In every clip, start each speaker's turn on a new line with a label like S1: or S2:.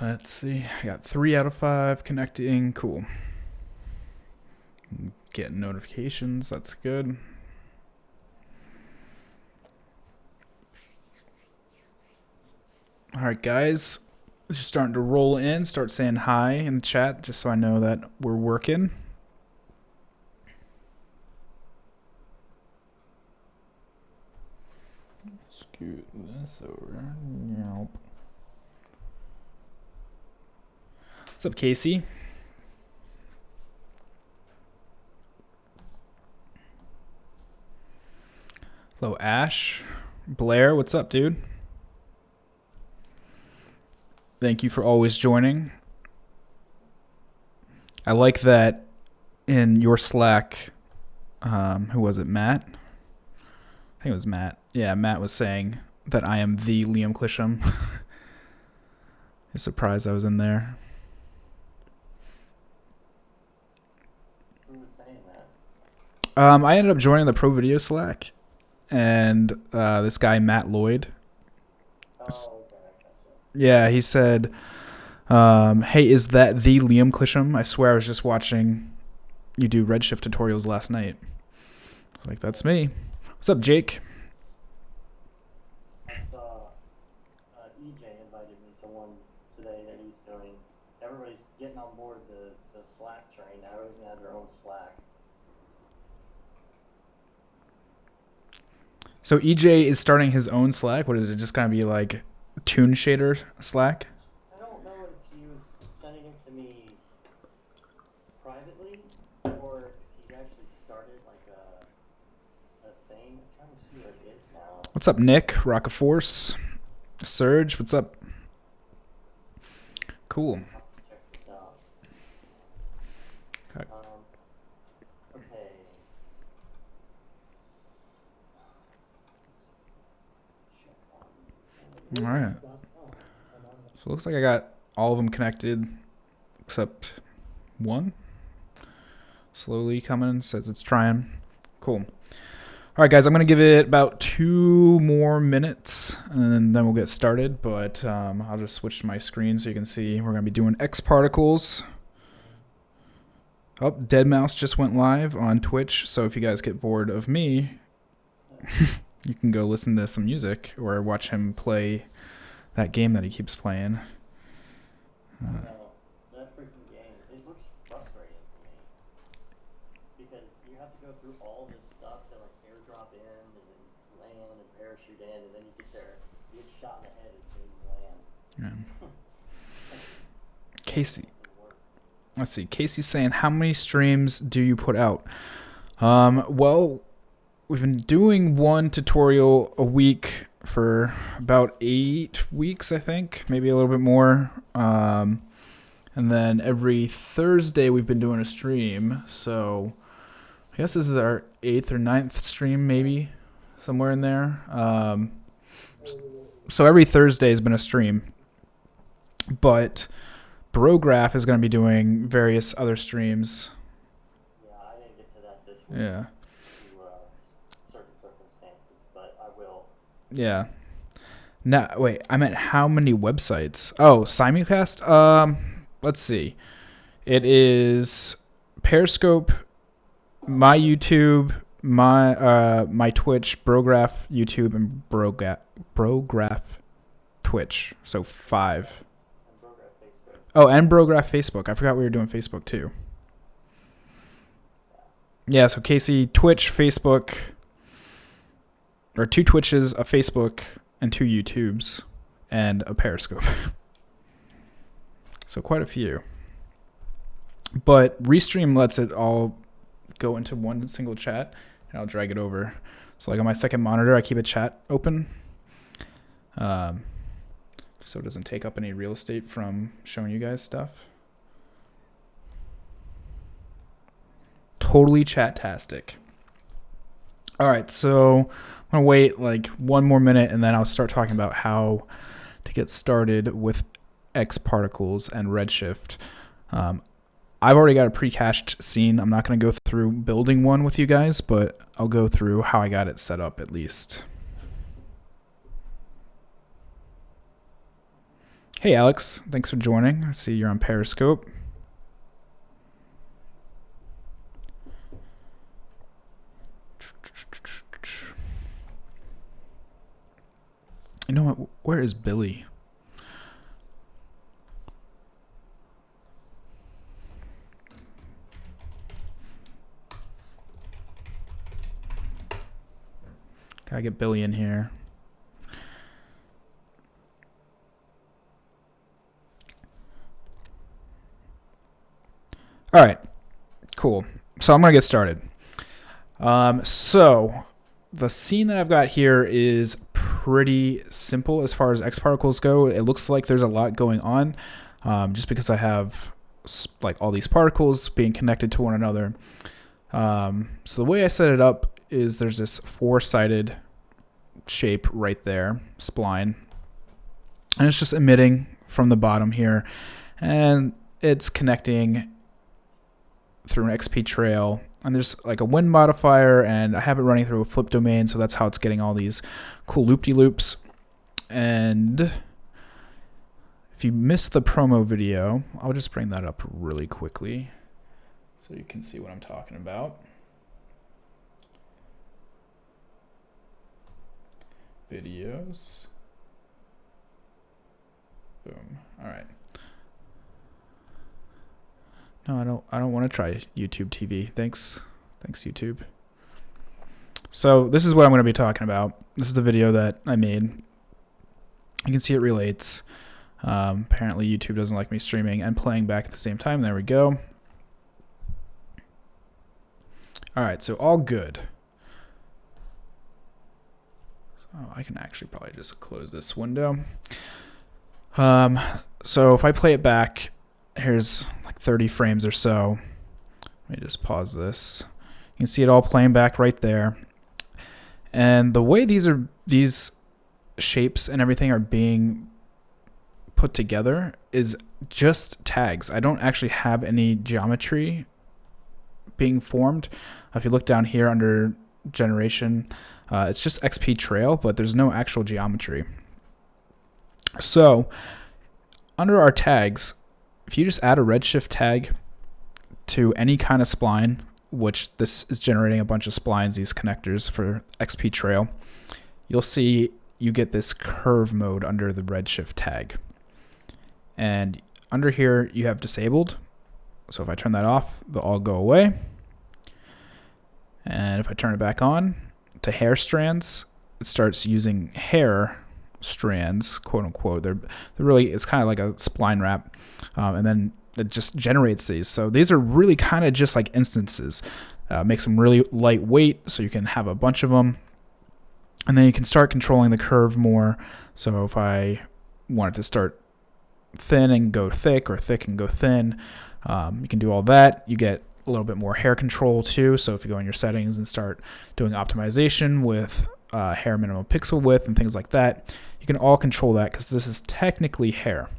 S1: Let's see. I got 3 out of 5 connecting. Cool. Getting notifications. That's good. All right, guys. Just starting to roll in. Start saying hi in the chat just so I know that we're working. Scoot this over. Nope. What's up, Casey? Hello, Ash. Blair, what's up, dude? Thank you for always joining. I like that in your Slack, who was it, Matt? I think it was Matt. Yeah, Matt was saying that I am the Liam Clisham. He's surprised I was in there.
S2: Who was saying that?
S1: I ended up joining the Pro Video Slack, and this guy, Matt Lloyd.
S2: Oh, okay.
S1: Yeah, he said, hey, is that the Liam Clisham? I swear I was just watching you do Redshift tutorials last night. I was like, that's me. What's up, Jake?
S2: I saw EJ invited me to one today that he's doing. Everybody's getting on board the Slack train. Now everybody's going to have their own Slack.
S1: So EJ is starting his own Slack. What is it? Just going to be like Toon Shader Slack?
S2: I don't know if he was sending it to me privately or if he actually started like a thing. I'm trying to see what it is now.
S1: What's up, Nick? Rock of Force. Surge, what's up? Cool.
S2: Check this out.
S1: Okay.
S2: Okay.
S1: All right. So it looks like I got all of them connected except one. Slowly coming, says it's trying. Cool. All right, guys, I'm going to give it about 2 more minutes, and then we'll get started. But I'll just switch to my screen so you can see we're going to be doing X particles. Oh, Deadmau5 just went live on Twitch, so if you guys get bored of me, you can go listen to some music or watch him play that game that he keeps playing.
S2: That freaking game, it looks frustrating to me. Because you have to go through all this stuff to like airdrop in and then land and parachute in, and then you get there, you get shot in the head as soon as you land.
S1: Yeah. Casey. Let's see. Casey's saying, how many streams do you put out? Well, we've been doing one tutorial a week for about 8 weeks, I think, maybe a little bit more. And then every Thursday we've been doing a stream. So I guess this is our 8th or 9th stream, maybe somewhere in there. So every Thursday has been a stream, but Brograph is going to be doing various other streams.
S2: Yeah, I didn't get to that this week.
S1: Yeah.
S2: Due to certain circumstances, but I will.
S1: Yeah. Now, wait, I meant how many websites? Oh, simulcast? Let's see. It is Periscope, my YouTube, my Twitch, Brograph YouTube, and Brograph Twitch. So 5.
S2: And Brograph Facebook.
S1: Oh, and Brograph Facebook. I forgot we were doing Facebook too. Yeah, so Casey, Twitch, Facebook, or 2 Twitches, a Facebook, and 2 YouTubes, and a Periscope. So quite a few. But Restream lets it all go into one single chat, and I'll drag it over. So like on my second monitor, I keep a chat open, so it doesn't take up any real estate from showing you guys stuff. Totally chat-tastic. All right, so I'm going to wait like 1 more minute, and then I'll start talking about how to get started with X particles and Redshift. I've already got a pre-cached scene. I'm not going to go through building one with you guys, but I'll go through how I got it set up at least. Hey Alex, thanks for joining. I see you're on Periscope. You know what? Where is Billy? Gotta get Billy in here. All right, cool. So I'm gonna get started. So the scene that I've got here is pretty simple as far as X particles go. It looks like there's a lot going on, just because I have like all these particles being connected to one another. So the way I set it up is there's this four-sided shape right there, spline, and it's just emitting from the bottom here, and it's connecting through an XP trail, and there's like a wind modifier, and I have it running through a flip domain, so that's how it's getting all these cool loop-de-loops. And if you missed the promo video, I'll just bring that up really quickly so you can see what I'm talking about. Videos. Boom. All right. No, I don't want to try YouTube TV. Thanks, YouTube. So this is what I'm going to be talking about. This is the video that I made. You can see it relates. Apparently YouTube doesn't like me streaming and playing back at the same time. There we go. All right, so all good. So I can actually probably just close this window. So if I play it back, here's like 30 frames or so. Let me just pause this. You can see it all playing back right there. And the way these shapes and everything are being put together is just tags. I don't actually have any geometry being formed. If you look down here under generation, it's just XP trail, but there's no actual geometry. So under our tags, if you just add a Redshift tag to any kind of spline, which this is generating a bunch of splines, these connectors for XP trail, you'll see you get this curve mode under the Redshift tag. And under here you have disabled. So if I turn that off, they'll all go away. And if I turn it back on to hair strands, it starts using hair strands, quote unquote. They're really, it's kind of like a spline wrap, and then it just generates these. So these are really kind of just like instances. Makes them really lightweight, so you can have a bunch of them, and then you can start controlling the curve more. So if I wanted to start thin and go thick, or thick and go thin, you can do all that. You get a little bit more hair control too. So if you go in your settings and start doing optimization with hair minimum pixel width and things like that, you can all control that because this is technically hair.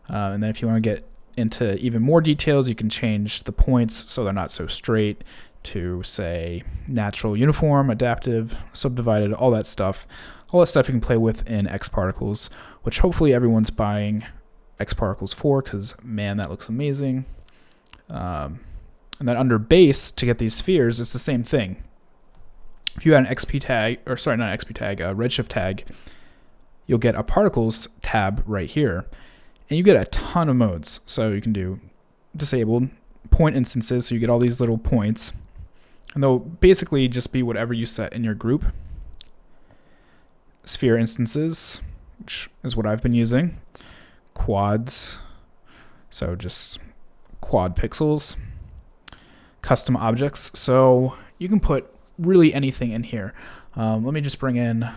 S1: And then if you want to get into even more details, you can change the points so they're not so straight to, say, natural, uniform, adaptive, subdivided, all that stuff. All that stuff you can play with in X Particles, which hopefully everyone's buying X Particles for, because man, that looks amazing. And then under base, to get these spheres, it's the same thing. If you add an XP tag, or sorry, not an XP tag, a Redshift tag, you'll get a Particles tab right here. And you get a ton of modes. So you can do disabled, point instances, so you get all these little points. And they'll basically just be whatever you set in your group. Sphere instances, which is what I've been using. Quads, so just quad pixels. Custom objects, so you can put really anything in here. Let me just bring in a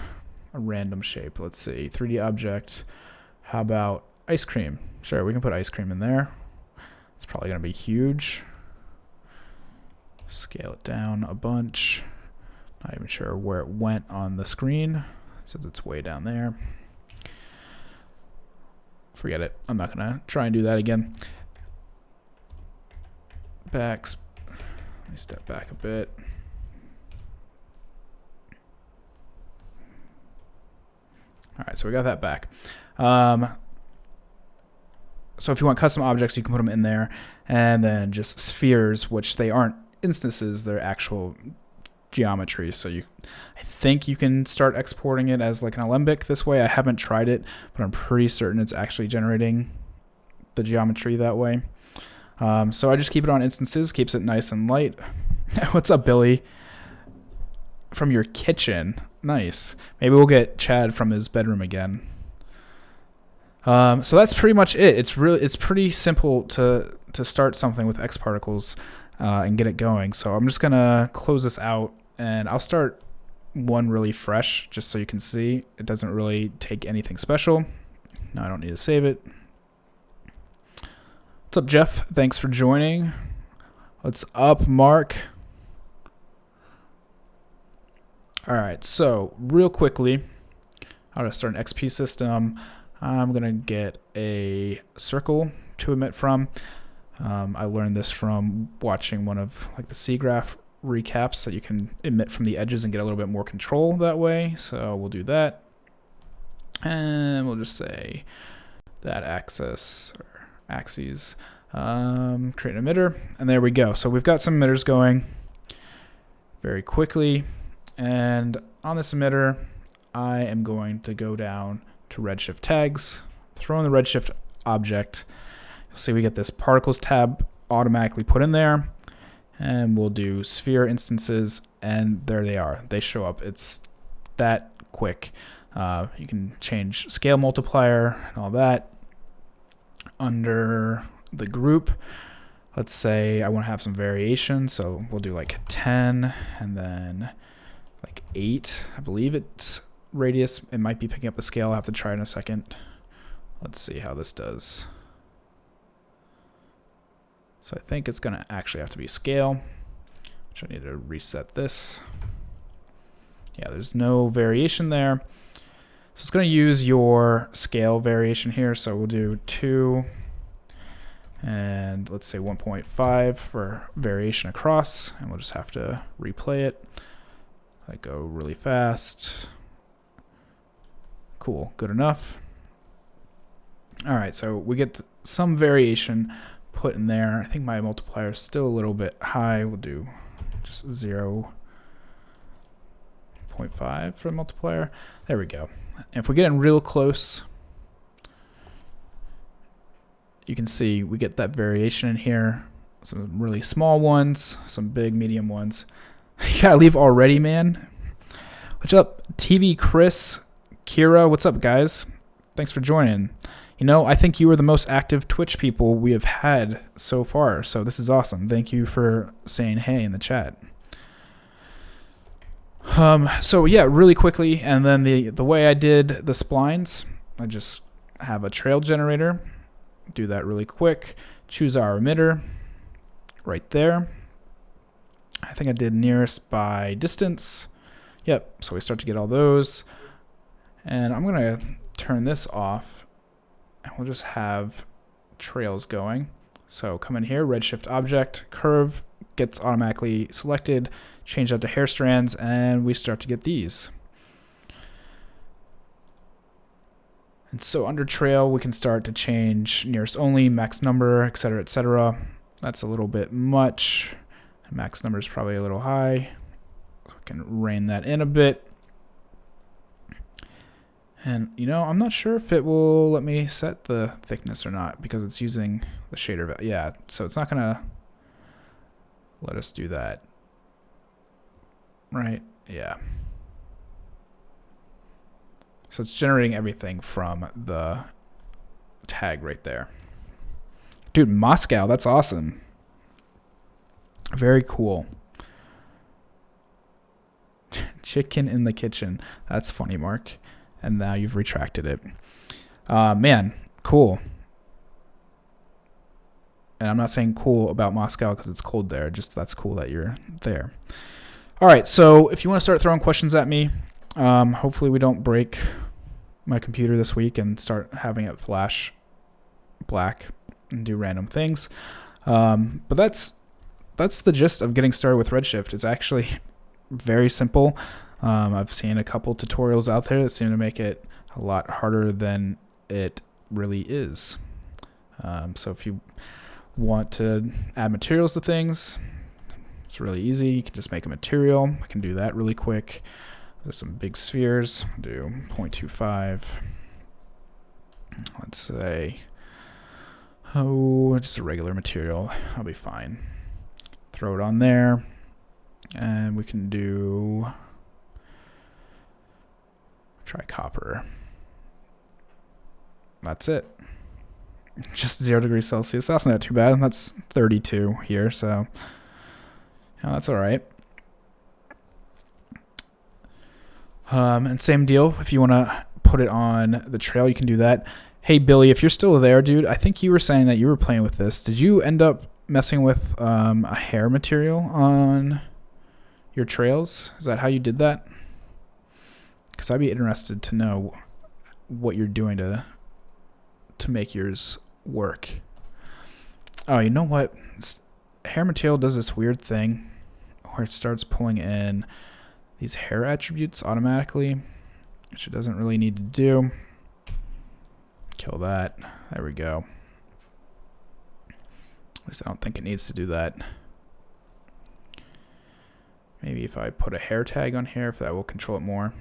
S1: random shape. Let's see, 3D object. How about ice cream? Sure, we can put ice cream in there. It's probably going to be huge. Scale it down a bunch. Not even sure where it went on the screen, since it's way down there. Forget it. I'm not going to try and do that again. Let me step back a bit. All right, so we got that back. So if you want custom objects, you can put them in there. And then just spheres, which they aren't instances, they're actual geometry. So I think you can start exporting it as like an alembic this way. I haven't tried it, but I'm pretty certain it's actually generating the geometry that way. So I just keep it on instances, keeps it nice and light. What's up, Billy? From your kitchen. Nice. Maybe we'll get Chad from his bedroom again. So that's pretty much it. It's pretty simple to start something with X particles and get it going. So I'm just gonna close this out, and I'll start one really fresh just so you can see it doesn't really take anything special. No, I don't need to save it. What's up, Jeff? Thanks for joining. What's up, Mark? All right, so real quickly, I'll just start an XP system. I'm gonna get a circle to emit from. I learned this from watching one of like the C-graph recaps, that you can emit from the edges and get a little bit more control that way. So we'll do that, and we'll just say that axis or axes, create an emitter, and there we go. So we've got some emitters going very quickly, and on this emitter, I am going to go down to Redshift tags, throw in the Redshift object. You'll see we get this particles tab automatically put in there, and we'll do sphere instances, and there they are. They show up. It's that quick. You can change scale multiplier and all that. Under the group, let's say I want to have some variation, so we'll do like 10 and then like 8. I believe it's radius. It might be picking up the scale. I'll have to try in a second. Let's see how this does. So I think it's going to actually have to be scale, which I need to reset this. Yeah, there's no variation there. So it's going to use your scale variation here. So we'll do 2 and let's say 1.5 for variation across, and we'll just have to replay it. I go really fast. Cool, good enough. All right, so we get some variation put in there. I think my multiplier is still a little bit high. We'll do just 0.5 for the multiplier. There we go. And if we get in real close, you can see we get that variation in here. Some really small ones, some big, medium ones. You gotta leave already, man. What's up, TV Chris, Kira? What's up, guys? Thanks for joining. You know, I think you are the most active Twitch people we have had so far, so this is awesome. Thank you for saying hey in the chat. So yeah, really quickly, and then the way I did the splines, I just have a trail generator. Do that really quick. Choose our emitter right there. I think I did nearest by distance. Yep, so we start to get all those. And I'm gonna turn this off, and we'll just have trails going. So come in here, Redshift object, curve gets automatically selected, change that to hair strands, and we start to get these. And so under trail, we can start to change nearest only, max number, etc., etc. That's a little bit much. Max number is probably a little high. So we can rein that in a bit. And, you know, I'm not sure if it will let me set the thickness or not, because it's using the shader value. Yeah, so it's not going to let us do that. Right? Yeah. So it's generating everything from the tag right there. Dude, Moscow, that's awesome. Very cool. Chicken in the kitchen. That's funny, Mark. And now you've retracted it. Man, cool. And I'm not saying cool about Moscow because it's cold there. Just that's cool that you're there. All right, so if you want to start throwing questions at me, hopefully we don't break my computer this week and start having it flash black and do random things. But that's the gist of getting started with Redshift. It's actually very simple. I've seen a couple tutorials out there that seem to make it a lot harder than it really is. So if you want to add materials to things, it's really easy. You can just make a material. I can do that really quick. There's some big spheres. Do 0.25. Let's say, just a regular material. I'll be fine. Throw it on there. And we can try copper. That's it. Just 0 degrees Celsius. That's not too bad. That's 32 here, so that's all right. And same deal. If you want to put it on the trail, you can do that. Hey, Billy, if you're still there, dude, I think you were saying that you were playing with this. Did you end up messing with a hair material on your trails? Is that how you did that? Because I'd be interested to know what you're doing to make yours work. Oh, you know what? Hair material does this weird thing where it starts pulling in these hair attributes automatically, which it doesn't really need to do. Kill that. There we go. At least I don't think it needs to do that. Maybe if I put a hair tag on here, if that will control it more.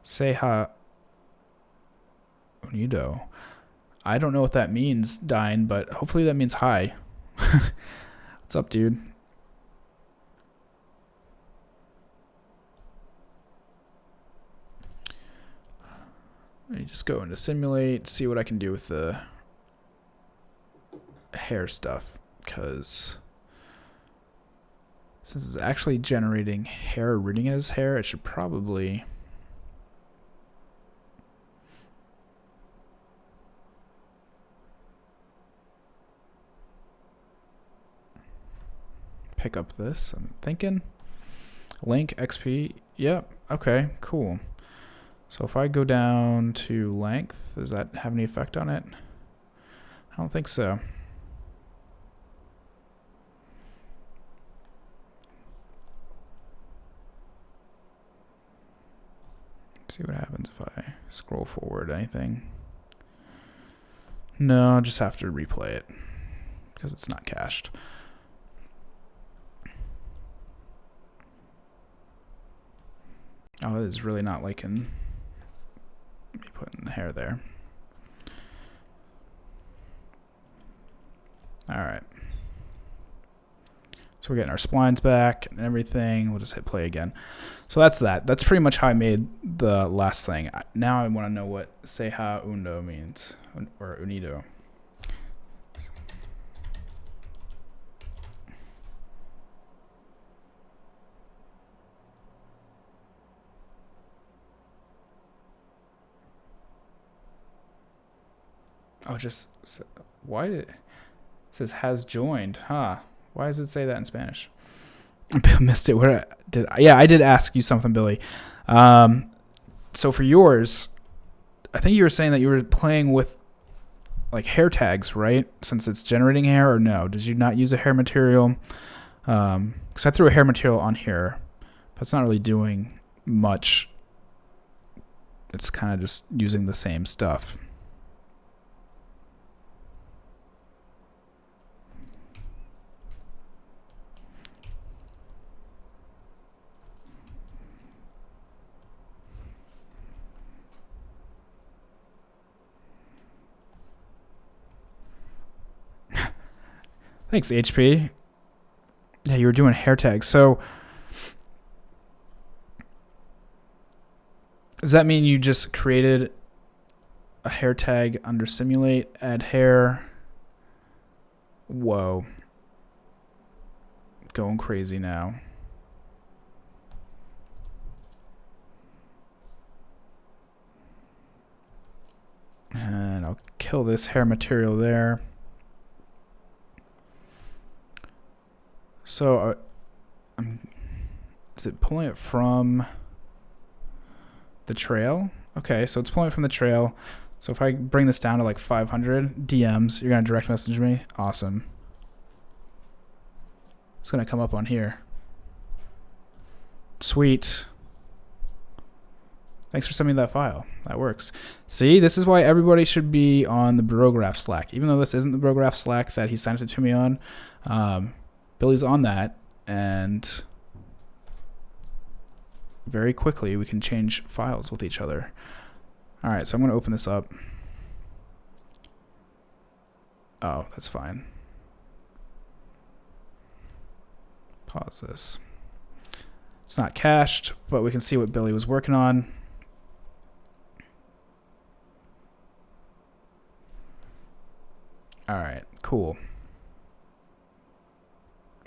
S1: Say ha unido. I don't know what that means, Dine, but hopefully that means hi. What's up, dude? Let me just go into simulate, see what I can do with the hair stuff, because since it's actually generating hair, reading it as hair, it should probably pick up this. I'm thinking link XP. Yep. Okay, cool. So if I go down to length, does that have any effect on it? I don't think so. Let's see what happens if I scroll forward. Anything? No, I'll just have to replay it because it's not cached. Oh, it is really not liking me putting the hair there. All right. So we're getting our splines back and everything. We'll just hit play again. So that's that. That's pretty much how I made the last thing. Now I want to know what Seha Undo means, or Unido. Oh, just why it says has joined, huh? Why does it say that in Spanish? I missed it. I did ask you something, Billy. So for yours, I think you were saying that you were playing with like hair tags, right? Since it's generating hair, or no? Did you not use a hair material? Because I threw a hair material on here, but it's not really doing much. It's kind of just using the same stuff. Thanks, HP. Yeah, you were doing hair tags. So does that mean you just created a hair tag under simulate, add hair? Whoa. Going crazy now. And I'll kill this hair material there. So, is it pulling it from the trail? Okay, so it's pulling it from the trail. So if I bring this down to like 500 DMs, you're going to direct message me? Awesome. It's going to come up on here. Sweet. Thanks for sending me that file. That works. See, this is why everybody should be on the Brograph Slack. Even though this isn't the Brograph Slack that he sent it to me on, Billy's on that, and very quickly we can change files with each other. All right, so I'm going to open this up. Oh, that's fine. Pause this. It's not cached, but we can see what Billy was working on. All right, cool.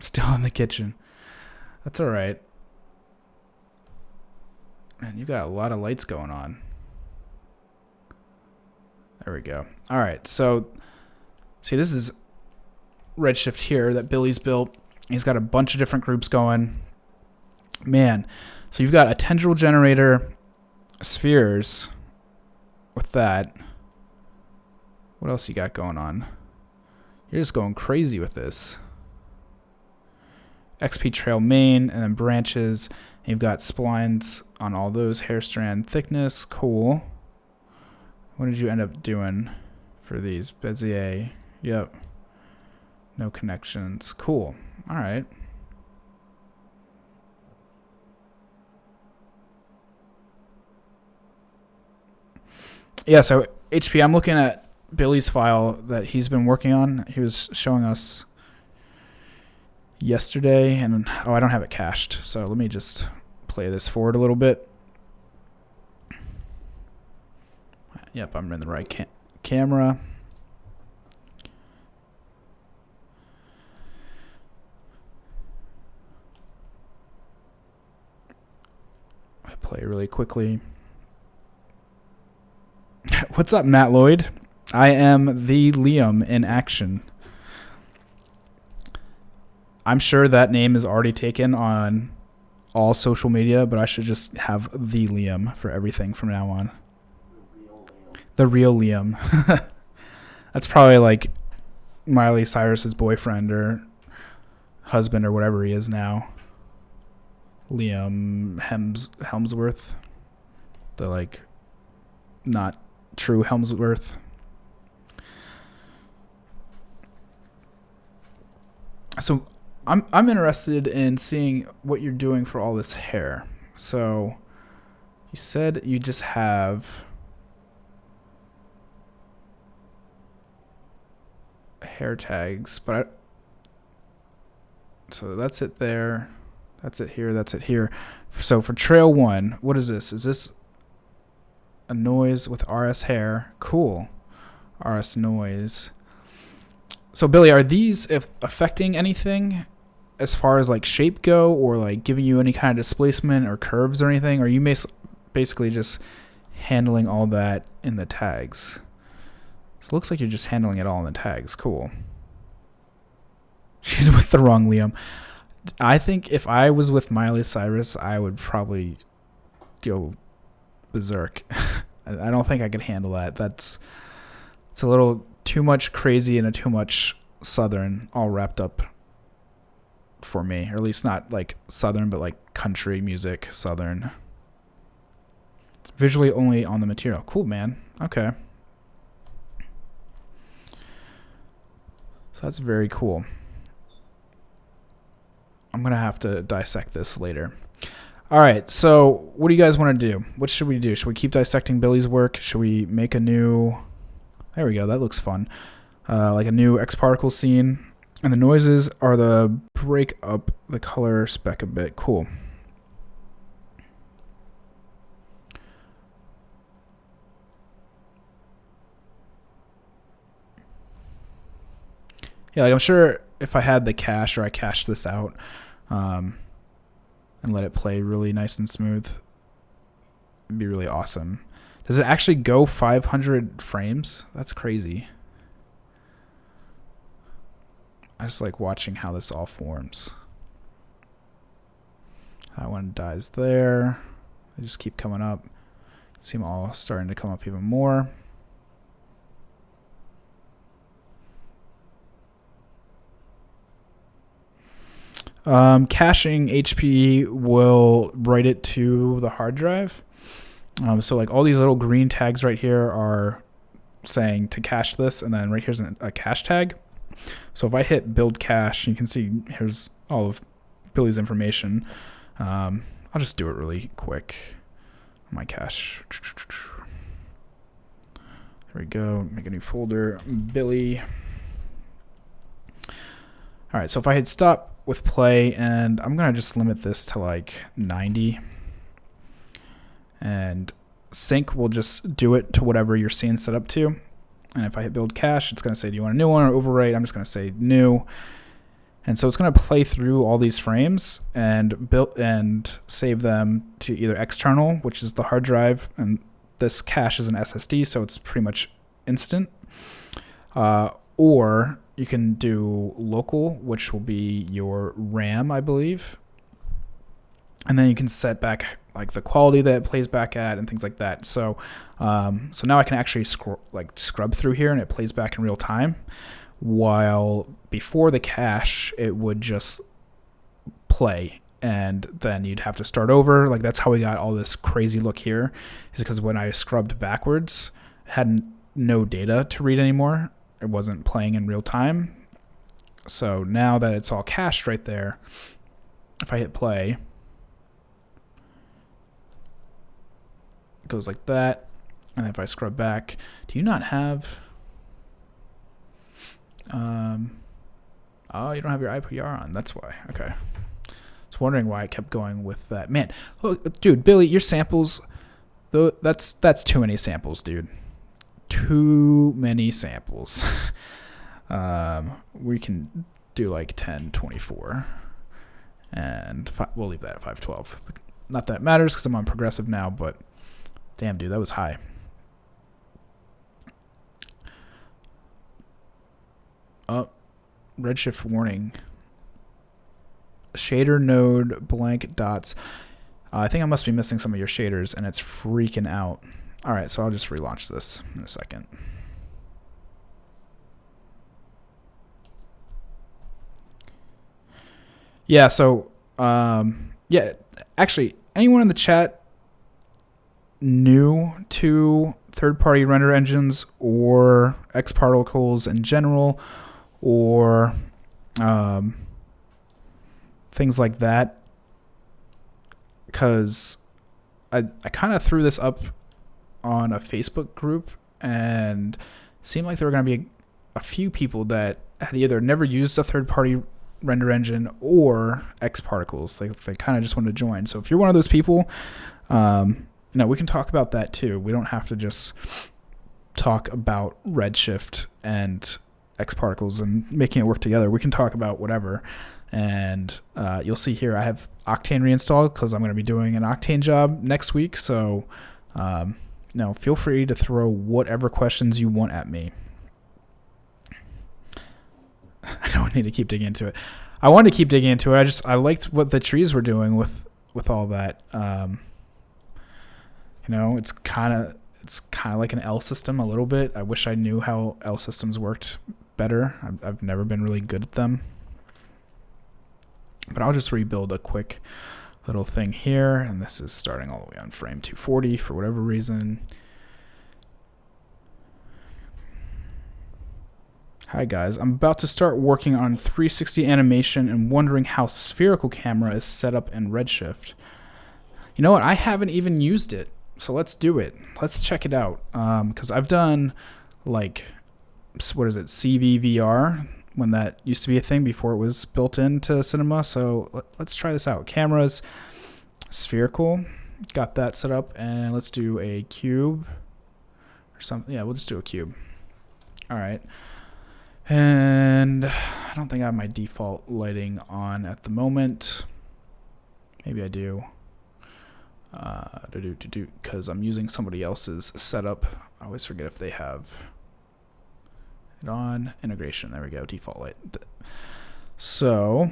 S1: Still in the kitchen. That's all right. Man, you got a lot of lights going on. There we go. All right, so see, this is Redshift here that Billy's built. He's got a bunch of different groups going. Man, so you've got a tendril generator, spheres with that. What else you got going on? You're just going crazy with this. XP trail main and then branches. And you've got splines on all those. Hair strand thickness. Cool. What did you end up doing for these? Bezier. Yep. No connections. Cool. All right. Yeah, so HP, I'm looking at Billy's file that he's been working on. He was showing us yesterday, and oh, I don't have it cached, so let me just play this forward a little bit. Yep, I'm in the right camera. I play really quickly. What's up, Matt Lloyd? I am the Liam in action. I'm sure that name is already taken on all social media, but I should just have the Liam for everything from now on. The real Liam. That's probably like Miley Cyrus's boyfriend or husband or whatever he is now. Liam Helmsworth. The like not true Helmsworth. So I'm interested in seeing what you're doing for all this hair. So you said you just have hair tags, but so that's it there. That's it here. That's it here. So for trail 1, what is this? Is this a noise with RS hair? Cool. RS noise. So Billy, are these affecting anything as far as like shape go, or like giving you any kind of displacement or curves or anything? Or are you basically just handling all that in the tags? So it looks like you're just handling it all in the tags. Cool. She's with the wrong Liam. I think if I was with Miley Cyrus, I would probably go berserk. I don't think I could handle that. It's a little too much crazy and too much Southern all wrapped up for me, or at least not like Southern, but like country music Southern. Visually only on the material. Cool, man. Okay. So that's very cool. I'm going to have to dissect this later. All right, so what do you guys want to do? What should we do? Should we keep dissecting Billy's work? Should we make a new... There we go. That looks fun. Like a new X-particle scene. And the noises are the break up the color spec a bit. Cool. Yeah, like I'm sure if I had the cache, or I cached this out and let it play really nice and smooth, it'd be really awesome. Does it actually go 500 frames? That's crazy. I just like watching how this all forms. That one dies there. They just keep coming up. See them all starting to come up even more. Caching HP will write it to the hard drive. So like all these little green tags right here are saying to cache this, and then right here's a cache tag. So if I hit build cache, you can see here's all of Billy's information. I'll just do it really quick. My cache. There we go. Make a new folder. Billy. All right. So if I hit stop with play, and I'm gonna just limit this to like 90, and sync will just do it to whatever you're seeing set up to. And if I hit build cache, it's going to say, do you want a new one or overwrite? I'm just going to say new. And so it's going to play through all these frames and build and save them to either external, which is the hard drive, and this cache is an SSD, so it's pretty much instant. Or you can do local, which will be your RAM, I believe. And then you can set back like the quality that it plays back at and things like that. So so now I can actually scrub through here and it plays back in real time. While before the cache, it would just play and then you'd have to start over. Like that's how we got all this crazy look here, is because when I scrubbed backwards, it had no data to read anymore. It wasn't playing in real time. So now that it's all cached right there, if I hit play, it goes like that. And if I scrub back, do you not have... oh, you don't have your IPR on. That's why. Okay. I was wondering why I kept going with that. Man, look, dude, Billy, your samples, though, that's too many samples, dude. Too many samples. We can do like 1024, and we'll leave that at 512. Not that it matters because I'm on progressive now, but damn, dude, that was high. Redshift warning. Shader node blank dots. I think I must be missing some of your shaders, and it's freaking out. All right, so I'll just relaunch this in a second. Yeah, so, yeah, actually, anyone in the chat new to third-party render engines or xparticles in general, or things like that? Because I kind of threw this up on a Facebook group, and it seemed like there were going to be a few people that had either never used a third-party render engine or xparticles. They kind of just wanted to join. So if you're one of those people, we can talk about that too. We don't have to just talk about Redshift and xparticles and making it work together. We can talk about whatever. And you'll see here I have Octane reinstalled because I'm going to be doing an Octane job next week. So feel free to throw whatever questions you want at me. I don't need to keep digging into it. I wanted to keep digging into it. I liked what the trees were doing with all that. It's kind of like an L system a little bit. I wish I knew how L systems worked better. I've never been really good at them. But I'll just rebuild a quick little thing here, and this is starting all the way on frame 240 for whatever reason. Hi guys, I'm about to start working on 360 animation and wondering how Spherical Camera is set up in Redshift. You know what? I haven't even used it, so let's do it. Let's check it out. Because I've done CVVR, when that used to be a thing before it was built into Cinema. So let's try this out. Cameras, Spherical, got that set up, and let's do a cube or something. Yeah, we'll just do a cube. All right. And I don't think I have my default lighting on at the moment. Maybe I do. Because I'm using somebody else's setup. I always forget if they have it on. Integration. There we go. Default light. So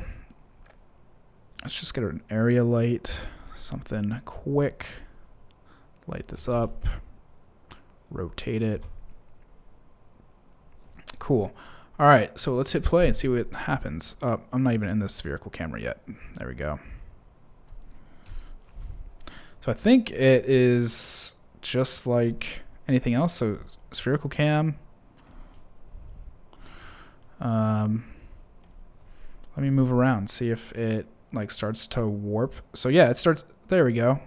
S1: let's just get an area light. Something quick. Light this up. Rotate it. Cool. All right, so let's hit play and see what happens. I'm not even in the Spherical Camera yet. There we go. So I think it is just like anything else. So Spherical Cam. Let me move around, see if it like starts to warp. So yeah, it starts. There we go.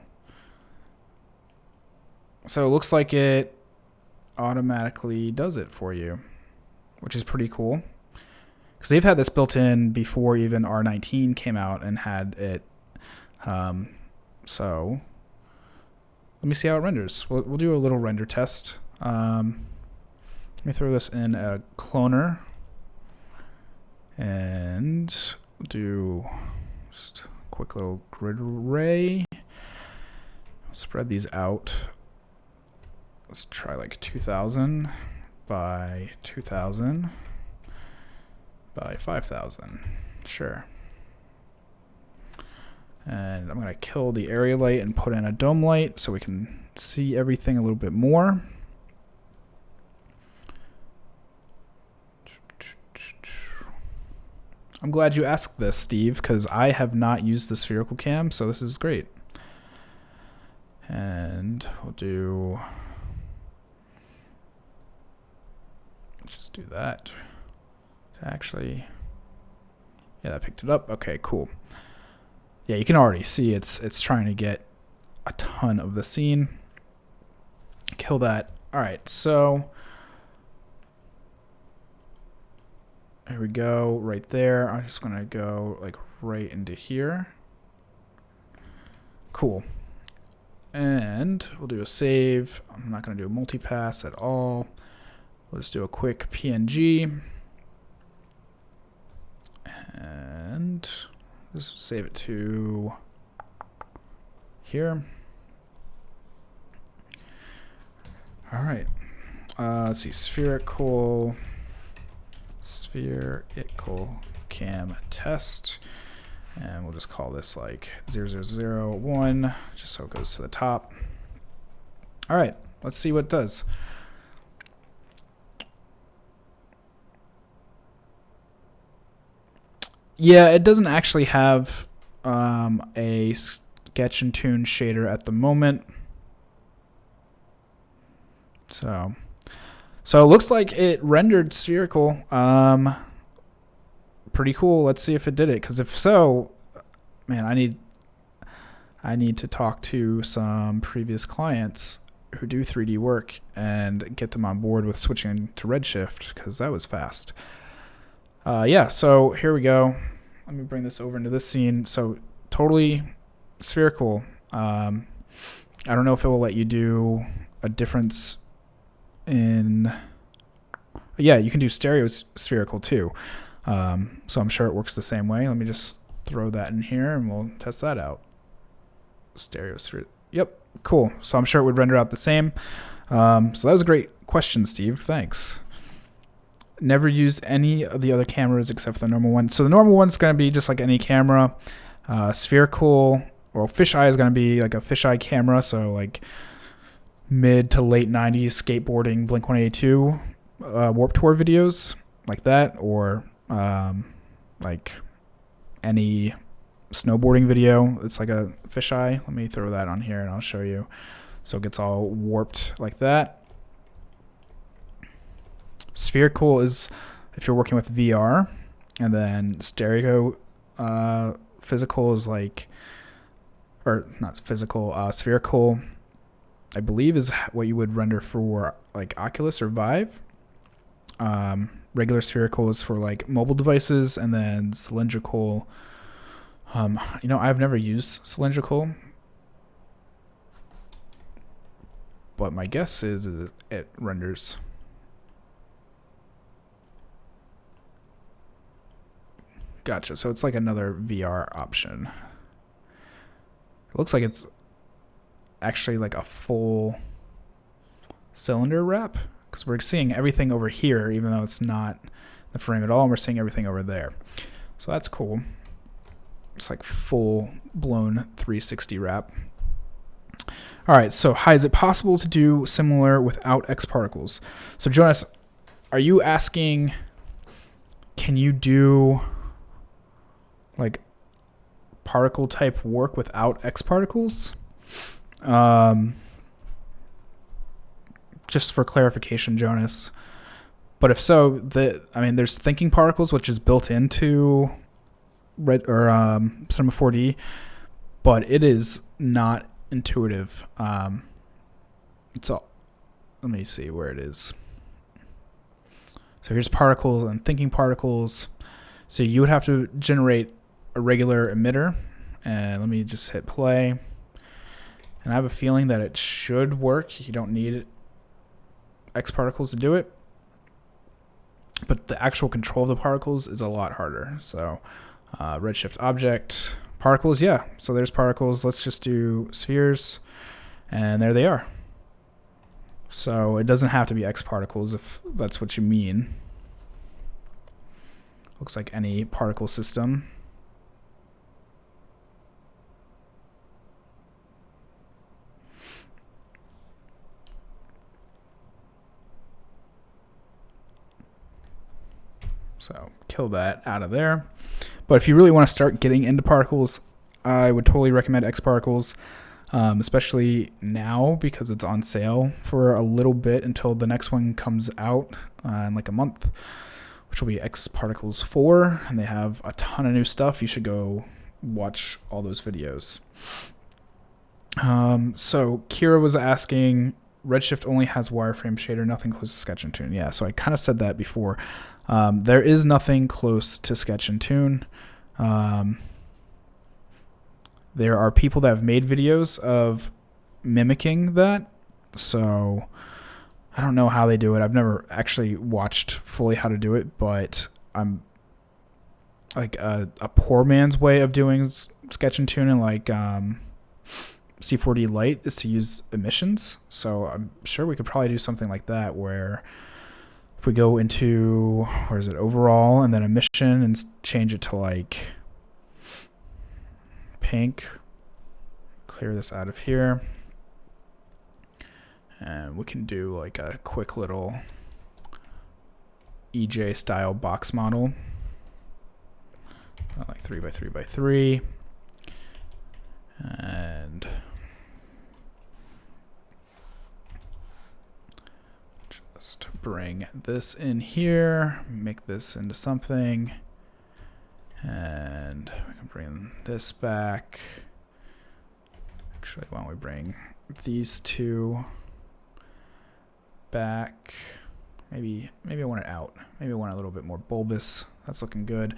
S1: So it looks like it automatically does it for you, which is pretty cool. Because they've had this built in before even R19 came out and had it. So let me see how it renders. We'll do a little render test. Let me throw this in a cloner. And we'll do just a quick little grid array. Spread these out. Let's try like 2000 by 2000 by 5000. Sure. And I'm going to kill the area light and put in a dome light so we can see everything a little bit more. I'm glad you asked this, Steve, because I have not used the Spherical Cam, so this is great. And we'll do... just do that. Actually, yeah, that picked it up. Okay, cool. Yeah, you can already see it's trying to get a ton of the scene. Kill that. All right, so here we go, right there. I'm just gonna go like right into here. Cool. And we'll do a save. I'm not gonna do a multipass at all. We'll just do a quick PNG. And just save it to here. All right. Let's see, spherical cam test, and we'll just call this like 0001, just so it goes to the top. All right, let's see what it does. Yeah, it doesn't actually have a sketch and tune shader at the moment. So it looks like it rendered spherical. Pretty cool. Let's see if it did it, because if so, man, I need to talk to some previous clients who do 3D work and get them on board with switching to Redshift, because that was fast. Yeah, so here we go. Let me bring this over into this scene. So totally spherical. I don't know if it will let you do a difference in... Yeah, you can do stereo spherical too. So I'm sure it works the same way. Let me just throw that in here and we'll test that out. Stereo spherical. Yep, cool. So I'm sure it would render out the same. So that was a great question, Steve. Thanks. Never used any of the other cameras except for the normal one. So the normal one's going to be just like any camera. Spherical, or fisheye is going to be like a fisheye camera. So like mid to late 90s skateboarding Blink-182 Warped Tour videos like that, or like any snowboarding video. It's like a fisheye. Let me throw that on here and I'll show you. So it gets all warped like that. Spherical is if you're working with VR, and then stereo physical is like, or not physical, spherical, I believe is what you would render for like Oculus or Vive. Regular spherical is for like mobile devices, and then cylindrical, you know, I've never used cylindrical, but my guess is it renders. Gotcha. So it's like another VR option. It looks like it's actually like a full cylinder wrap, because we're seeing everything over here, even though it's not the frame at all, and we're seeing everything over there. So that's cool. It's like full blown 360 wrap. All right. So hi, is it possible to do similar without X particles? So Jonas, are you asking, can you do like particle type work without X particles? Just for clarification, Jonas. But if so, there's thinking particles, which is built into Cinema 4D, but it is not intuitive. It's all. Let me see where it is. So here's particles and thinking particles. So you would have to generate a regular emitter. And let me just hit play. And I have a feeling that it should work. You don't need X particles to do it. But the actual control of the particles is a lot harder. So Redshift object, particles, yeah. So there's particles. Let's just do spheres. And there they are. So it doesn't have to be X particles if that's what you mean. Looks like any particle system. So kill that out of there. But if you really want to start getting into particles, I would totally recommend X particles. Especially now because it's on sale for a little bit until the next one comes out in like a month, which will be X Particles 4, and they have a ton of new stuff. You should go watch all those videos. So Kira was asking, Redshift only has wireframe shader, nothing close to Sketch and Tune. Yeah, so I kind of said that before. There is nothing close to Sketch and Tune. There are people that have made videos of mimicking that, so I don't know how they do it. I've never actually watched fully how to do it, but I'm like a poor man's way of doing Sketch and Tune and like C40 Lite is to use emissions. So I'm sure we could probably do something like that where if we go into, where is it, overall and then emission and change it to like pink, clear this out of here, and we can do like a quick little EJ style box model, like 3x3x3, and just bring this in here, make this into something. And we can bring this back. Actually, why don't we bring these two back? Maybe I want it out. Maybe I want it a little bit more bulbous. That's looking good.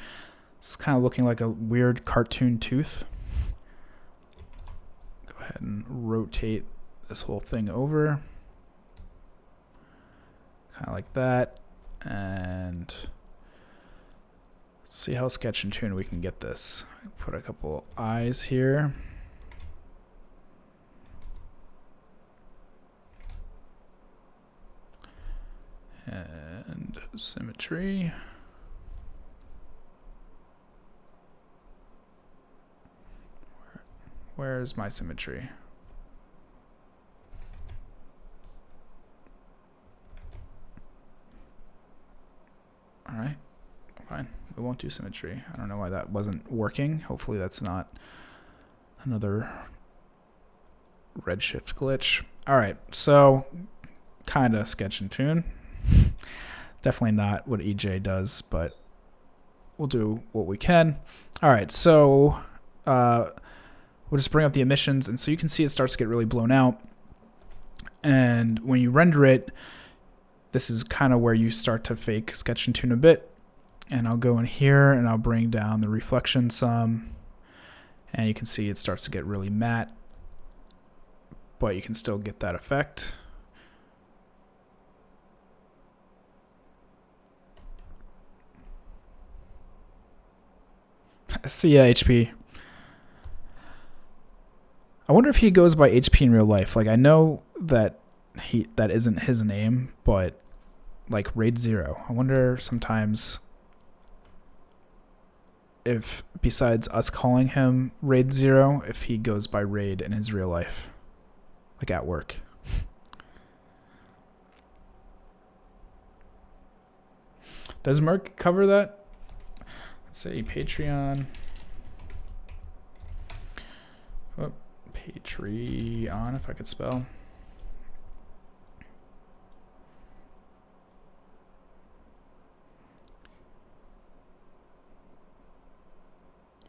S1: It's kind of looking like a weird cartoon tooth. Go ahead and rotate this whole thing over. Kind of like that. And let's see how Sketch and Tune we can get this. Put a couple eyes here. And symmetry. Where's my symmetry? All right, fine. We won't do symmetry. I don't know why that wasn't working. Hopefully that's not another Redshift glitch. All right, so kind of Sketch and Tune. Definitely not what EJ does, but we'll do what we can. All right, so we'll just bring up the emissions, and so you can see it starts to get really blown out. And when you render it, this is kind of where you start to fake Sketch and Tune a bit. And I'll go in here and I'll bring down the reflection some. And you can see it starts to get really matte, but you can still get that effect. See ya, HP. I wonder if he goes by HP in real life. Like, I know that that isn't his name, but like Raid Zero. I wonder sometimes if, besides us calling him Raid Zero, if he goes by Raid in his real life, like at work. Does Merc cover that? Let's say Patreon. Oh, Patreon. Freon, if I could spell.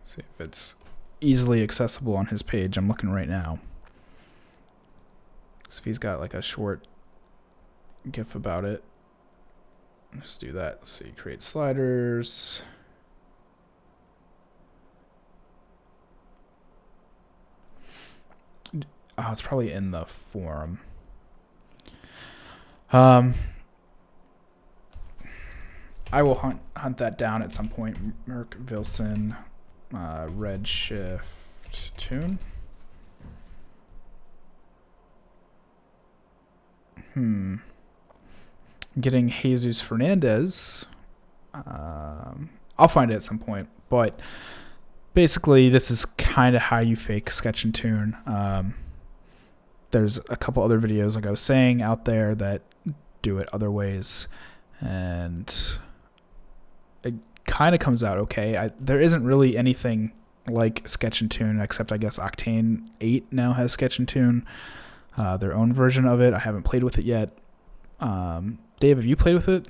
S1: See if it's easily accessible on his page. I'm looking right now. So if he's got like a short GIF about it, just do that. Let's see, create sliders. Oh, it's probably in the forum. I will hunt that down at some point. Merc Vilson, Redshift tune. Getting Jesus Fernandez. I'll find it at some point, but basically this is kind of how you fake sketch and tune. There's a couple other videos, like I was saying, out there that do it other ways, and it kind of comes out okay. There isn't really anything like sketch and tune, except I guess Octane 8 now has sketch and tune, their own version of it. I haven't played with it yet. Dave, have you played with it?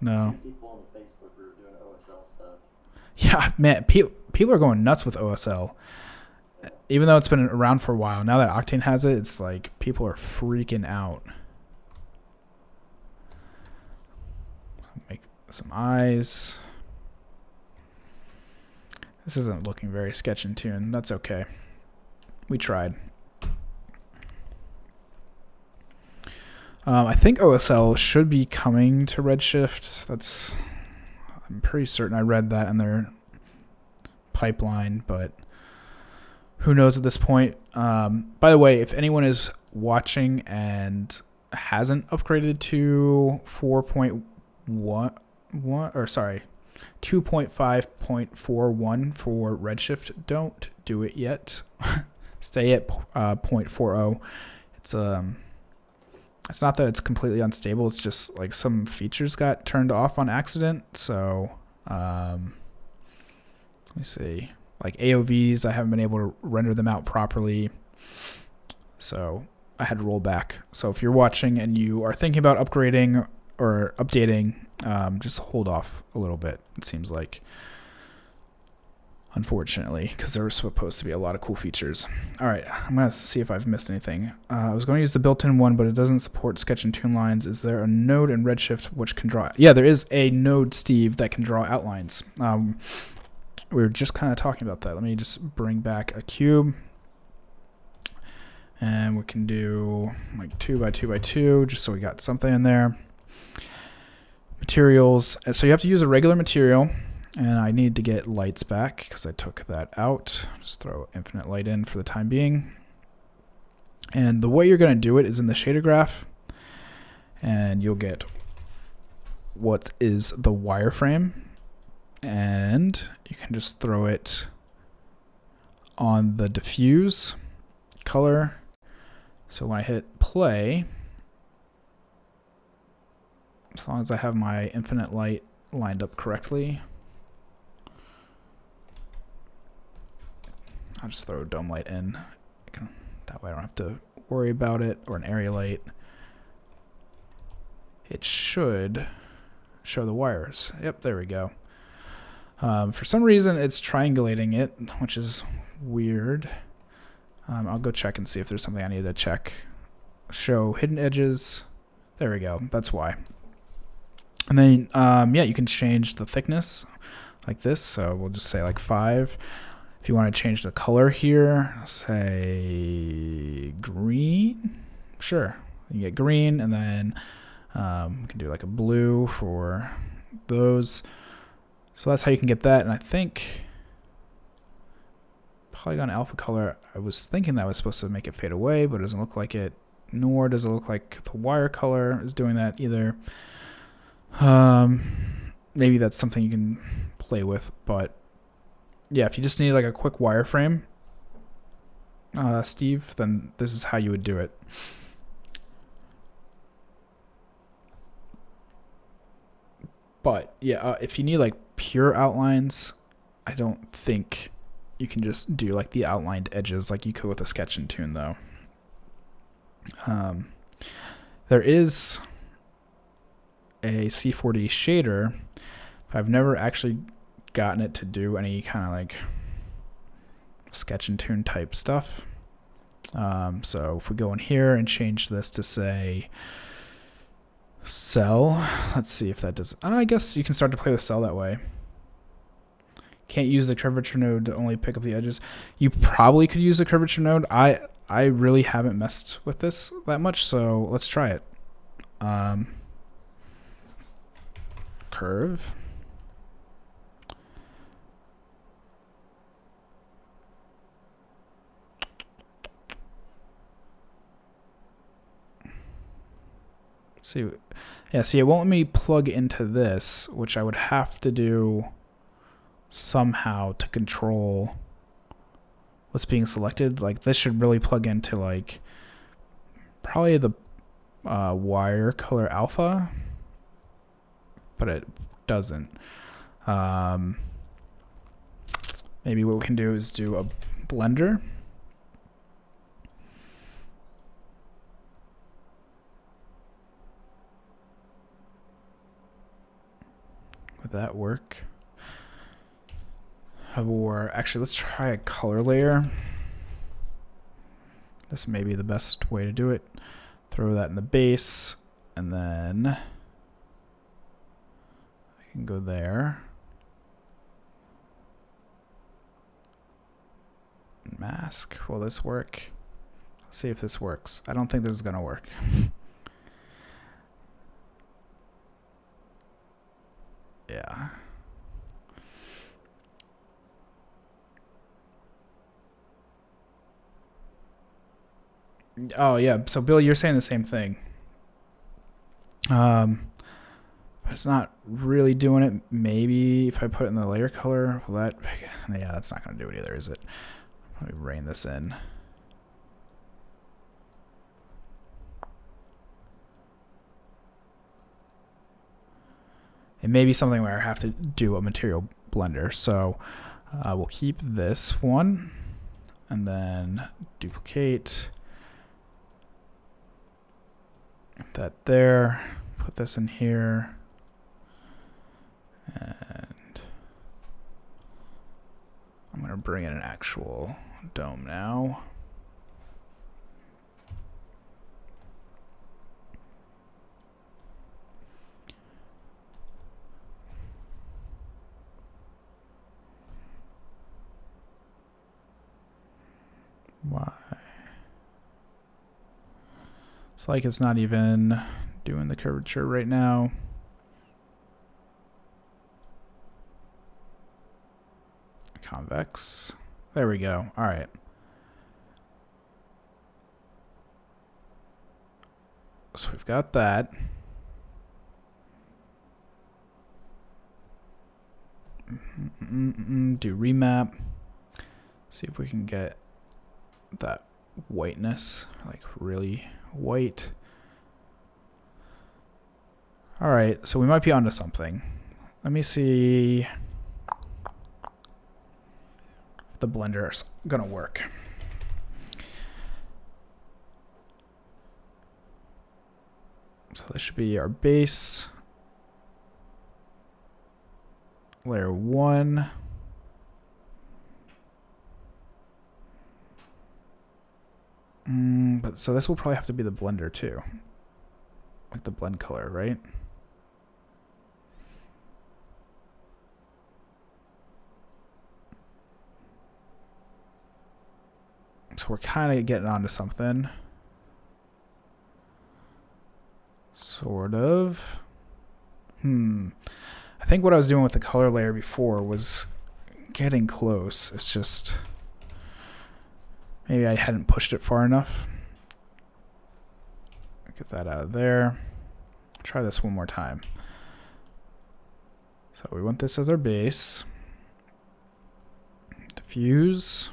S1: No.
S2: People in the Facebook group doing OSL stuff.
S1: Yeah, man, people are going nuts with OSL. Even though it's been around for a while, now that Octane has it, it's like people are freaking out. Make some eyes. This isn't looking very sketch and tune. That's okay. We tried. I think OSL should be coming to Redshift. I'm pretty certain I read that in their pipeline, but who knows at this point. By the way, if anyone is watching and hasn't upgraded to 2.5.41 for Redshift, don't do it yet. Stay at 0.40. It's not that it's completely unstable. It's just like some features got turned off on accident. So let me see. Like AOVs, I haven't been able to render them out properly. So I had to roll back. So if you're watching and you are thinking about upgrading or updating, just hold off a little bit, it seems like. Unfortunately, because there were supposed to be a lot of cool features. All right, I'm going to see if I've missed anything. I was going to use the built-in one, but it doesn't support sketch and tune lines. Is there a node in Redshift which can draw? Yeah, there is a node, Steve, that can draw outlines. We were just kind of talking about that. Let me just bring back a cube. And we can do like 2 by 2 by 2, just so we got something in there. Materials. So you have to use a regular material. And I need to get lights back because I took that out. Just throw infinite light in for the time being. And the way you're going to do it is in the shader graph. And you'll get what is the wireframe. And you can just throw it on the diffuse color. So when I hit play, as long as I have my infinite light lined up correctly, I'll just throw a dome light in. That way I don't have to worry about it, or an area light. It should show the wires. Yep, there we go. For some reason, it's triangulating it, which is weird. I'll go check and see if there's something I need to check. Show hidden edges. There we go. That's why. And then, yeah, you can change the thickness like this. So we'll just say like 5. If you want to change the color here, say green. Sure. You get green, and then we can do like a blue for those. So that's how you can get that. And I think polygon alpha color, I was thinking that was supposed to make it fade away, but it doesn't look like it, nor does it look like the wire color is doing that either. Maybe that's something you can play with, but yeah, if you just need like a quick wireframe, Steve, then this is how you would do it. But yeah, if you need like pure outlines, I don't think you can just do like the outlined edges like you could with a sketch in Tune though. There is a C40 shader, but I've never actually gotten it to do any kind of like sketch and Tune type stuff. So if we go in here and change this to say cell, let's see if that does. I guess you can start to play with cell that way. Can't use the curvature node to only pick up the edges. You probably could use the curvature node. I really haven't messed with this that much, so let's try it. Curve. See, yeah, see, it won't let me plug into this, which I would have to do somehow to control what's being selected. Like this should really plug into like probably the wire color alpha, but it doesn't. Maybe what we can do is do a blender. Would that work? Or actually, let's try a color layer. This may be the best way to do it. Throw that in the base, and then I can go there. Mask. Will this work? Let's see if this works. I don't think this is gonna work. Yeah. Oh yeah. So Bill, you're saying the same thing. But it's not really doing it. Maybe if I put it in the layer color, will that? Yeah, that's not gonna do it either, is it? Let me rein this in. It may be something where I have to do a material blender. So we'll keep this one and then duplicate that there, put this in here, and I'm going to bring in an actual dome now. Why? It's like it's not even doing the curvature right now. Convex. There we go. All right. So we've got that. Do remap. See if we can get that whiteness, like really white. All right, so we might be onto something. Let me see if the blender is gonna work. So this should be our base. Layer 1. But so this will probably have to be the blender too. Like the blend color, right? So we're kind of getting onto something. Sort of. I think what I was doing with the color layer before was getting close. It's just maybe I hadn't pushed it far enough. Get that out of there. Try this one more time. So we want this as our base. Diffuse.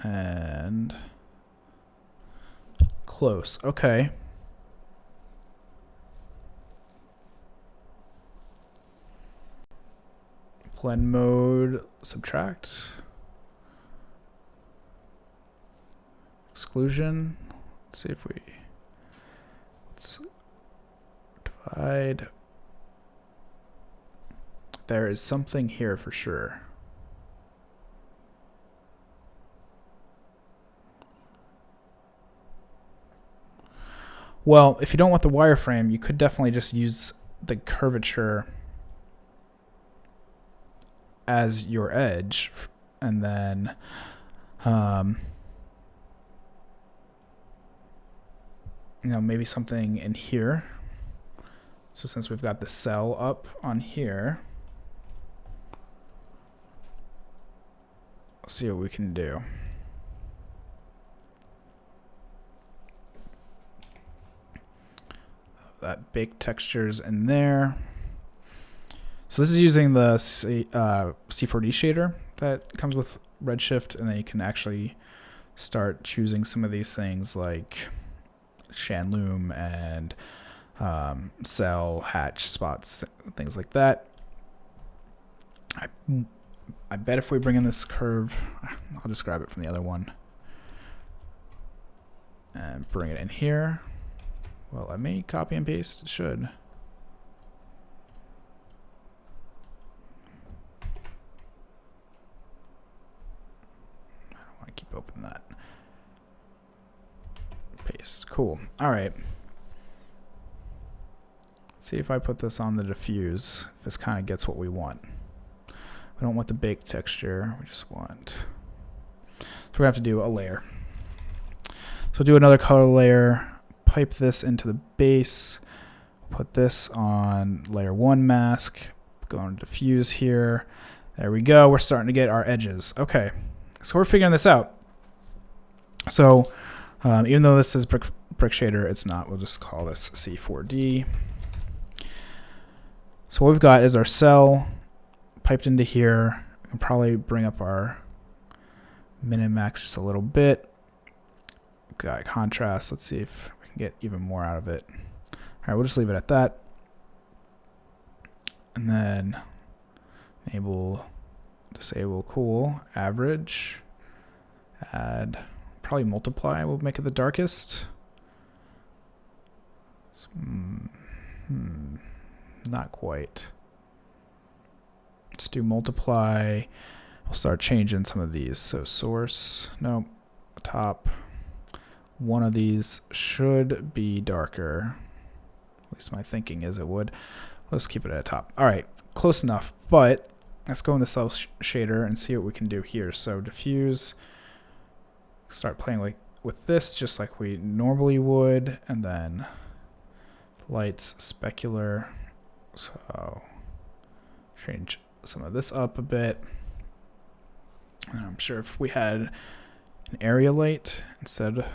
S1: And close. Okay. Blend mode, subtract. Exclusion. Let's see if let's divide. There is something here for sure. Well, if you don't want the wireframe, you could definitely just use the curvature as your edge, and then maybe something in here. So since we've got the cell up on here, let's see what we can do. That baked textures in there. So this is using the C40 shader that comes with Redshift, and then you can actually start choosing some of these things like Shanloom and cell, hatch, spots, things like that. I bet if we bring in this curve, I'll just grab it from the other one and bring it in here. Well, I may copy and paste. It should. I don't want to keep opening that. Paste. Cool. All right. Let's see if I put this on the diffuse, if this kind of gets what we want. We don't want the baked texture. We just want... So we're going to have to do a layer. So we'll do another color layer. Pipe this into the base, put this on layer 1 mask, go on diffuse here. There we go. We're starting to get our edges. Okay, so we're figuring this out. So even though this is brick shader, it's not. We'll just call this C4D. So what we've got is our cell piped into here. We can probably bring up our min and max just a little bit. Got contrast. Let's see if get even more out of it. All right, we'll just leave it at that. And then enable, disable, cool, average, add, probably multiply will make it the darkest. So, not quite. Let's do multiply. We'll start changing some of these. So source, nope, top. One of these should be darker. At least my thinking is it would. Let's keep it at the top. All right, close enough. But let's go in the cell shader and see what we can do here. So diffuse, start playing with this just like we normally would. And then lights, specular. So change some of this up a bit. And I'm sure if we had an area light instead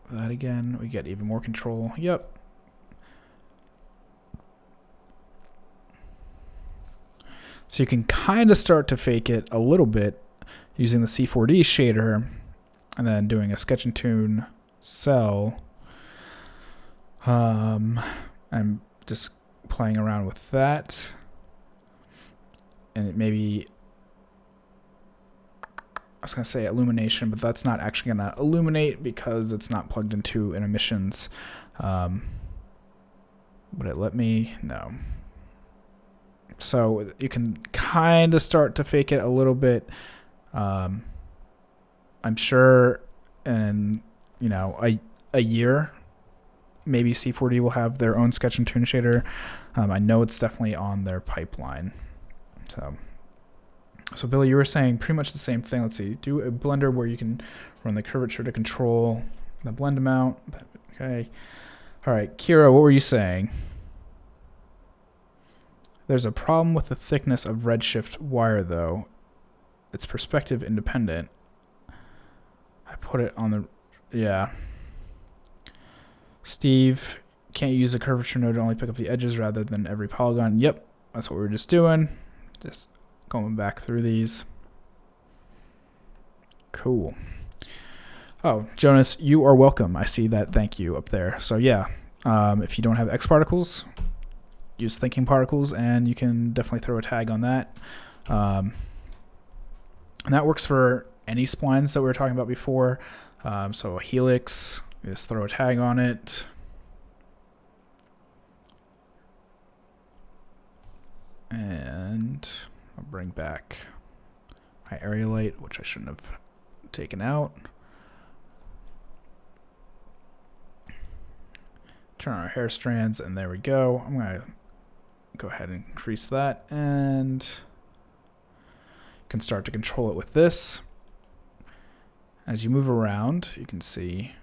S1: that again, we get even more control. Yep. So you can kind of start to fake it a little bit using the C40 shader and then doing a sketch and tune cell. I'm just playing around with that. And it maybe, I was going to say illumination, but that's not actually going to illuminate because it's not plugged into an emissions. Would it let me? No. So you can kind of start to fake it a little bit. I'm sure in, a year, maybe C40 will have their own sketch and tune shader. I know it's definitely on their pipeline. So Billy, you were saying pretty much the same thing. Let's see. Do a blender where you can run the curvature to control the blend amount. Okay. All right. Kira, what were you saying? There's a problem with the thickness of Redshift wire, though. It's perspective independent. I put it on the... Yeah. Steve, can't use the curvature node to only pick up the edges rather than every polygon. Yep. That's what we were just doing. Just going back through these. Cool. Oh, Jonas, you are welcome. I see that thank you up there. So yeah, if you don't have X particles, use thinking particles, and you can definitely throw a tag on that. And that works for any splines that we were talking about before. So a helix, you just throw a tag on it. And I'll bring back my area light, which I shouldn't have taken out. Turn on our hair strands, and there we go. I'm going to go ahead and increase that, and you can start to control it with this. As you move around, you can see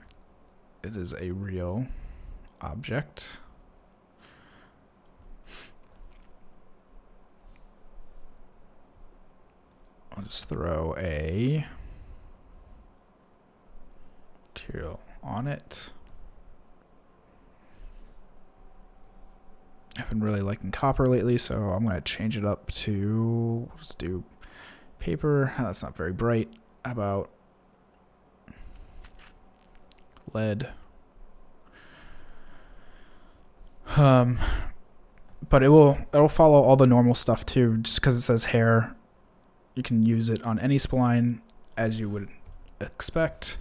S1: it is a real object. I'll just throw a material on it. I've been really liking copper lately, so I'm going to change it up to, let's do paper. That's not very bright. How about lead? But it'll follow all the normal stuff too, just because it says hair. You can use it on any spline as you would expect.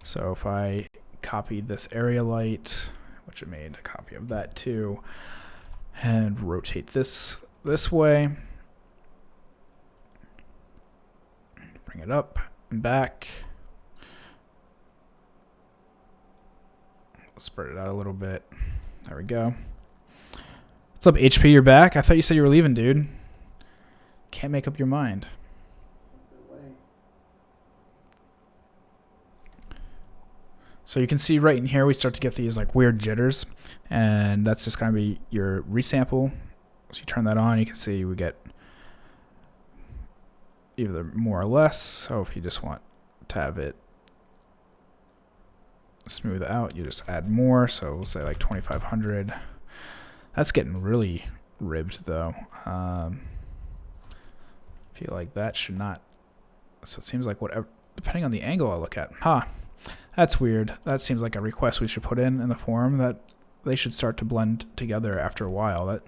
S1: So if I copied this area light, which I made a copy of that too, and rotate this way, bring it up and back, spread it out a little bit. There we go. What's up, HP? You're back? I thought you said you were leaving, dude. Can't make up your mind. So you can see right in here, we start to get these like weird jitters, and that's just going to be your resample. So you turn that on, you can see we get either more or less. So if you just want to have it smooth out, you just add more. So we'll say like 2500. That's getting really ribbed though. Feel like that should not. So it seems like whatever, depending on the angle I look at. That's weird. That seems like a request we should put in the forum, that they should start to blend together after a while. That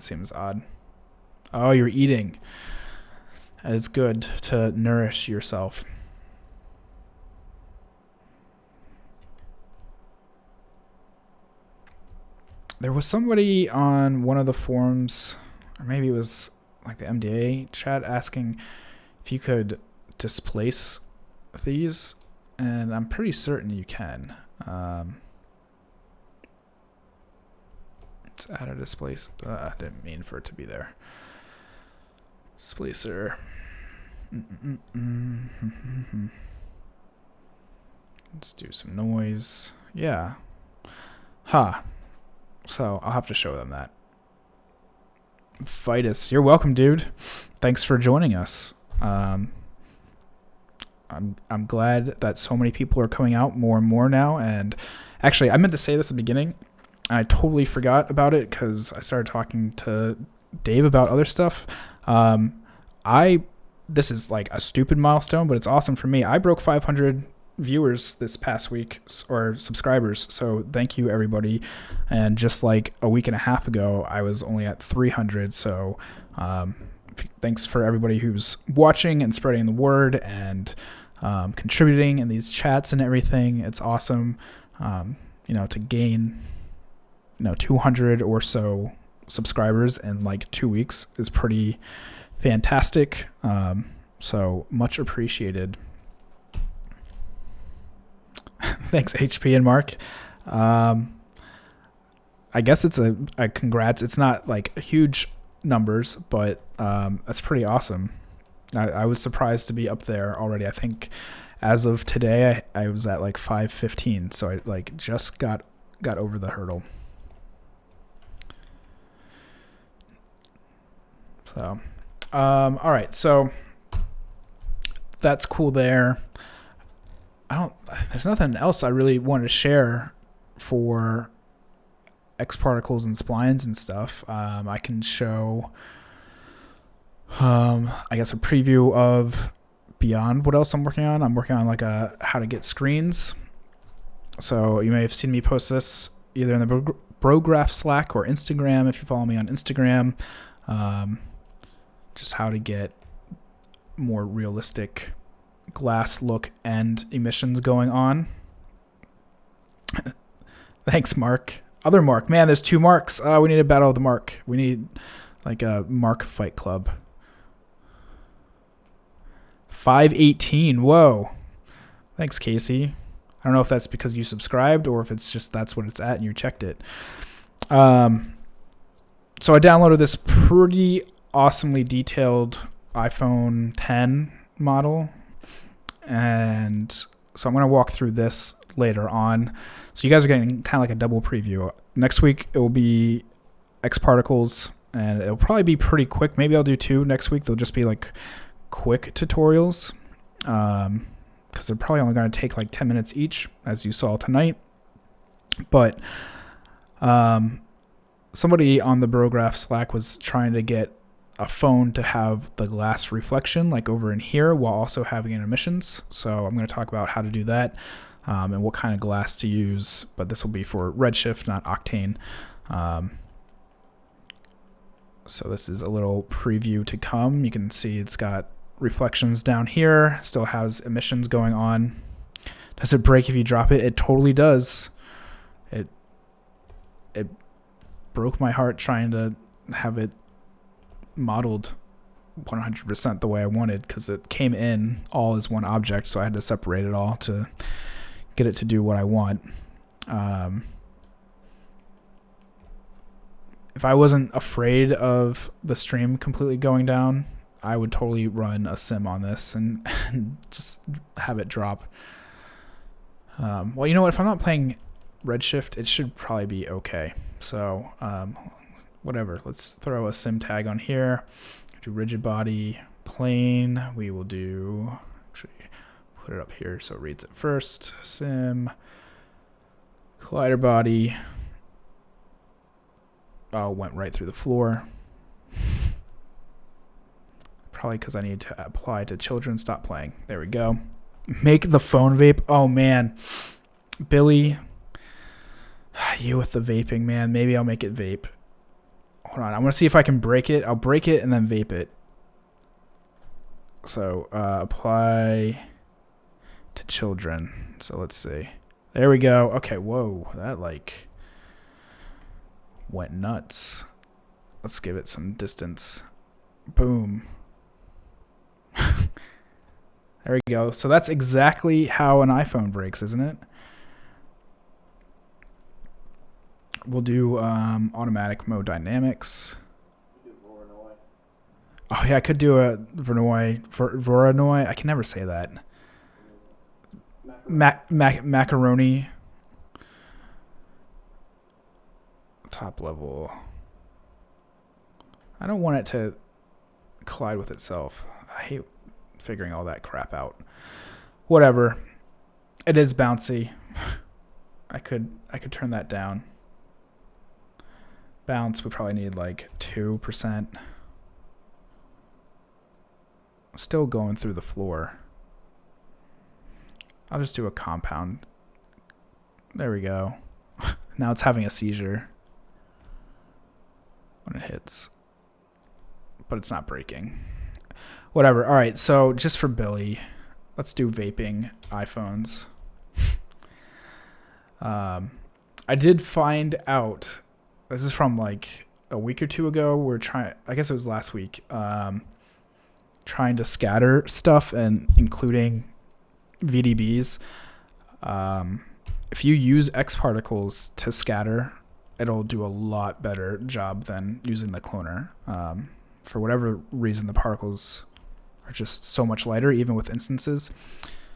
S1: seems odd. Oh, you're eating. It's good to nourish yourself. There was somebody on one of the forums, or maybe it was like the MDA chat, asking if you could displace these. And I'm pretty certain you can. Let's add a displace. I didn't mean for it to be there. Displacer. Let's do some noise. Yeah. So I'll have to show them that. Vitus, you're welcome, dude. Thanks for joining us. I'm glad that so many people are coming out more and more now. And actually, I meant to say this at the beginning, and I totally forgot about it because I started talking to Dave about other stuff. This is like a stupid milestone, but it's awesome for me. I broke 500 viewers this past week, or subscribers. So thank you, everybody. And just like a week and a half ago, I was only at 300. So thanks for everybody who's watching and spreading the word and contributing in these chats and everything. It's awesome, to gain 200 or so subscribers in like 2 weeks is pretty fantastic. So much appreciated. Thanks, HP and Mark. I guess it's a congrats. It's not like huge numbers, but that's pretty awesome. I was surprised to be up there already. I think as of today, I was at like 515, so I like just got over the hurdle. So, all right, so that's cool there. There's nothing else I really wanted to share for X particles and splines and stuff. I can show, I guess, a preview of beyond what else I'm working on. I'm working on like how to get screens. So you may have seen me post this either in the Brograph Slack or Instagram if you follow me on Instagram. Just how to get more realistic glass look and emissions going on. Thanks, Mark. Other Mark. Man, there's 2 Marks. We need a battle of the Mark. We need like a Mark fight club. 518. Whoa. Thanks, Casey. I don't know if that's because you subscribed or if it's just that's what it's at and you checked it. So I downloaded this pretty awesomely detailed iPhone 10 model. And so I'm going to walk through this later on. So you guys are getting kind of like a double preview. Next week, it will be X Particles, and it'll probably be pretty quick. Maybe I'll do 2 next week. They'll just be like quick tutorials because they're probably only going to take like 10 minutes each, as you saw tonight. But somebody on the Brograph Slack was trying to get a phone to have the glass reflection like over in here while also having an emissions. So I'm going to talk about how to do that and what kind of glass to use. But this will be for Redshift, not Octane. So this is a little preview to come. You can see it's got reflections down here, still has emissions going on. Does it break if you drop it? It totally does. It broke my heart trying to have it modeled 100% the way I wanted because it came in all as one object, so I had to separate it all to get it to do what I want. If I wasn't afraid of the stream completely going down, I would totally run a sim on this and just have it drop. Well, you know what? If I'm not playing Redshift, it should probably be okay. So, whatever. Let's throw a sim tag on here. Do rigid body, plane. We will do, actually, put it up here so it reads it first. Sim, collider body. Oh, went right through the floor. Probably because I need to apply to children. Stop playing. There we go. Make the phone vape. Oh, man. Billy, you with the vaping, man. Maybe I'll make it vape. Hold on. I want to see if I can break it. I'll break it and then vape it. So apply to children. So let's see. There we go. Okay. Whoa. That like went nuts. Let's give it some distance. Boom. There we go. So that's exactly how an iPhone breaks, isn't it? We'll do automatic mode dynamics. Oh yeah, I could do a Voronoi. I can never say that. Macaroni. Top level. I don't want it to collide with itself. I hate figuring all that crap out. Whatever. It is bouncy. I could turn that down. Bounce, we probably need like 2%. Still going through the floor. I'll just do a compound. There we go. Now it's having a seizure when it hits. But it's not breaking. Whatever. All right, so just for Billy, let's do vaping iPhones. I did find out, this is from like a week or two ago, I guess it was last week, trying to scatter stuff and including VDBs. If you use X particles to scatter, it'll do a lot better job than using the cloner. For whatever reason, the particles are just so much lighter, even with instances.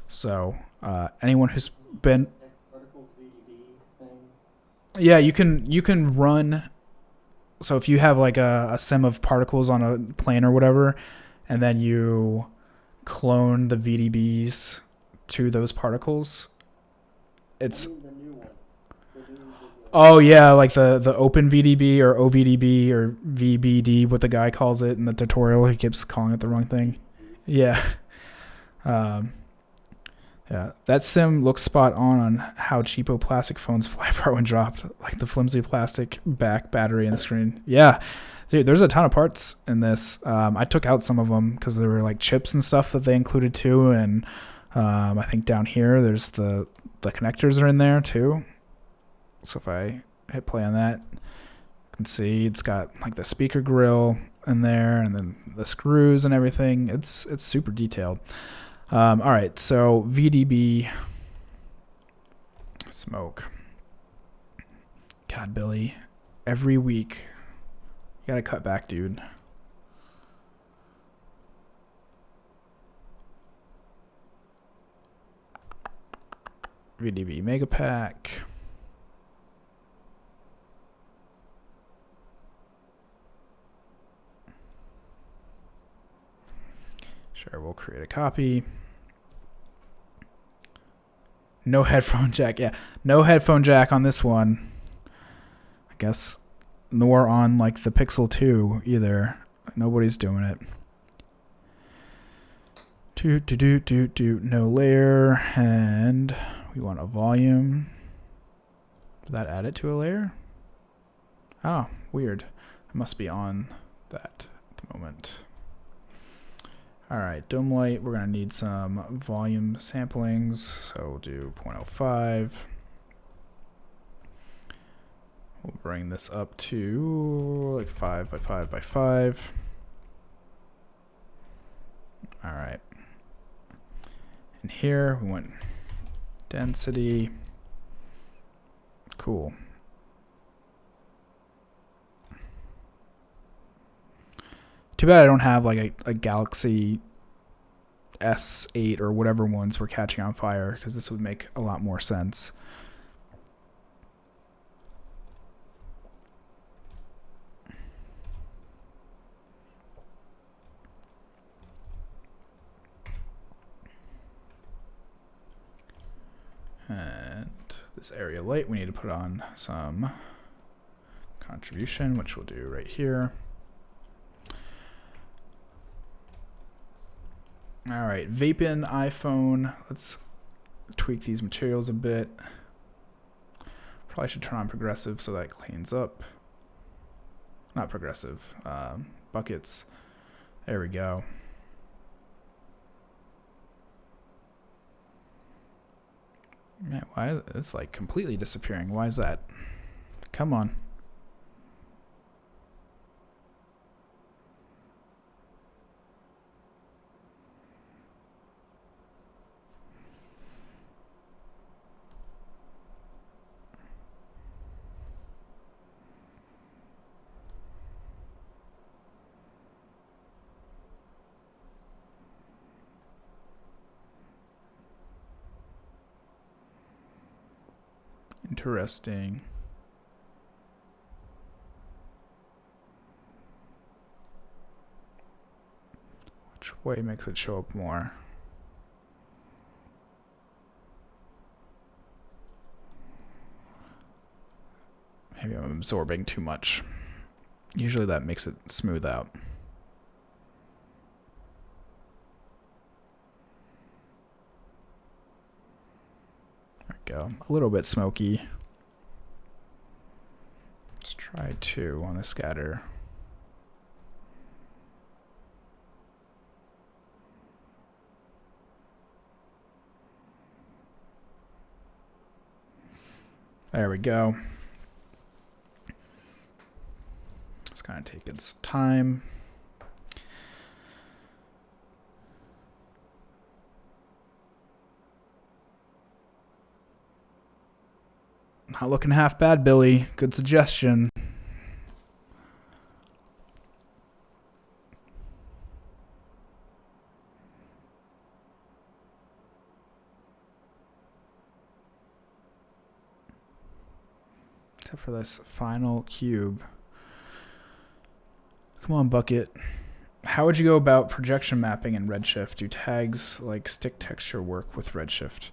S1: So anyone who's been, yeah, you can run. So if you have like a sim of particles on a plane or whatever, and then you clone the VDBs to those particles, it's. Oh yeah, like the open VDB or OVDB or VBD, what the guy calls it in the tutorial. He keeps calling it the wrong thing. Yeah. Yeah, that sim looks spot on how cheapo plastic phones fly apart when dropped, like the flimsy plastic back, battery, and screen. Yeah, dude, there's a ton of parts in this. I took out some of them because there were like chips and stuff that they included too, and I think down here there's the connectors are in there too. So if I hit play on that, you can see it's got like the speaker grill in there, and then the screws and everything. It's super detailed. All right, so VDB smoke. God, Billy, every week you gotta cut back, dude. VDB mega pack. Sure, we'll create a copy. No headphone jack. Yeah, no headphone jack on this one. I guess nor on like the Pixel 2 either. Nobody's doing it. No layer, and we want a volume. Did that add it to a layer? Oh, weird. It must be on that at the moment. All right, dome light, we're gonna need some volume samplings, so we'll do 0.05. We'll bring this up to like 5 by 5 by 5. All right. And here we want density. Cool. Too bad I don't have like a Galaxy S8 or whatever ones were catching on fire, because this would make a lot more sense. And this area light, we need to put on some contribution, which we'll do right here. All right, Vapin iPhone. Let's tweak these materials a bit. Probably should turn on progressive so that it cleans up. Not progressive, buckets. There we go. Man, why is it's like completely disappearing? Why is that? Come on. Interesting. Which way makes it show up more? Maybe I'm absorbing too much. Usually that makes it smooth out. There we go. A little bit smoky. Let's try 2 on the scatter. There we go. It's gonna take its time. Not looking half bad, Billy. Good suggestion. Except for this final cube. Come on, Bucket. How would you go about projection mapping in Redshift? Do tags like stick texture work with Redshift?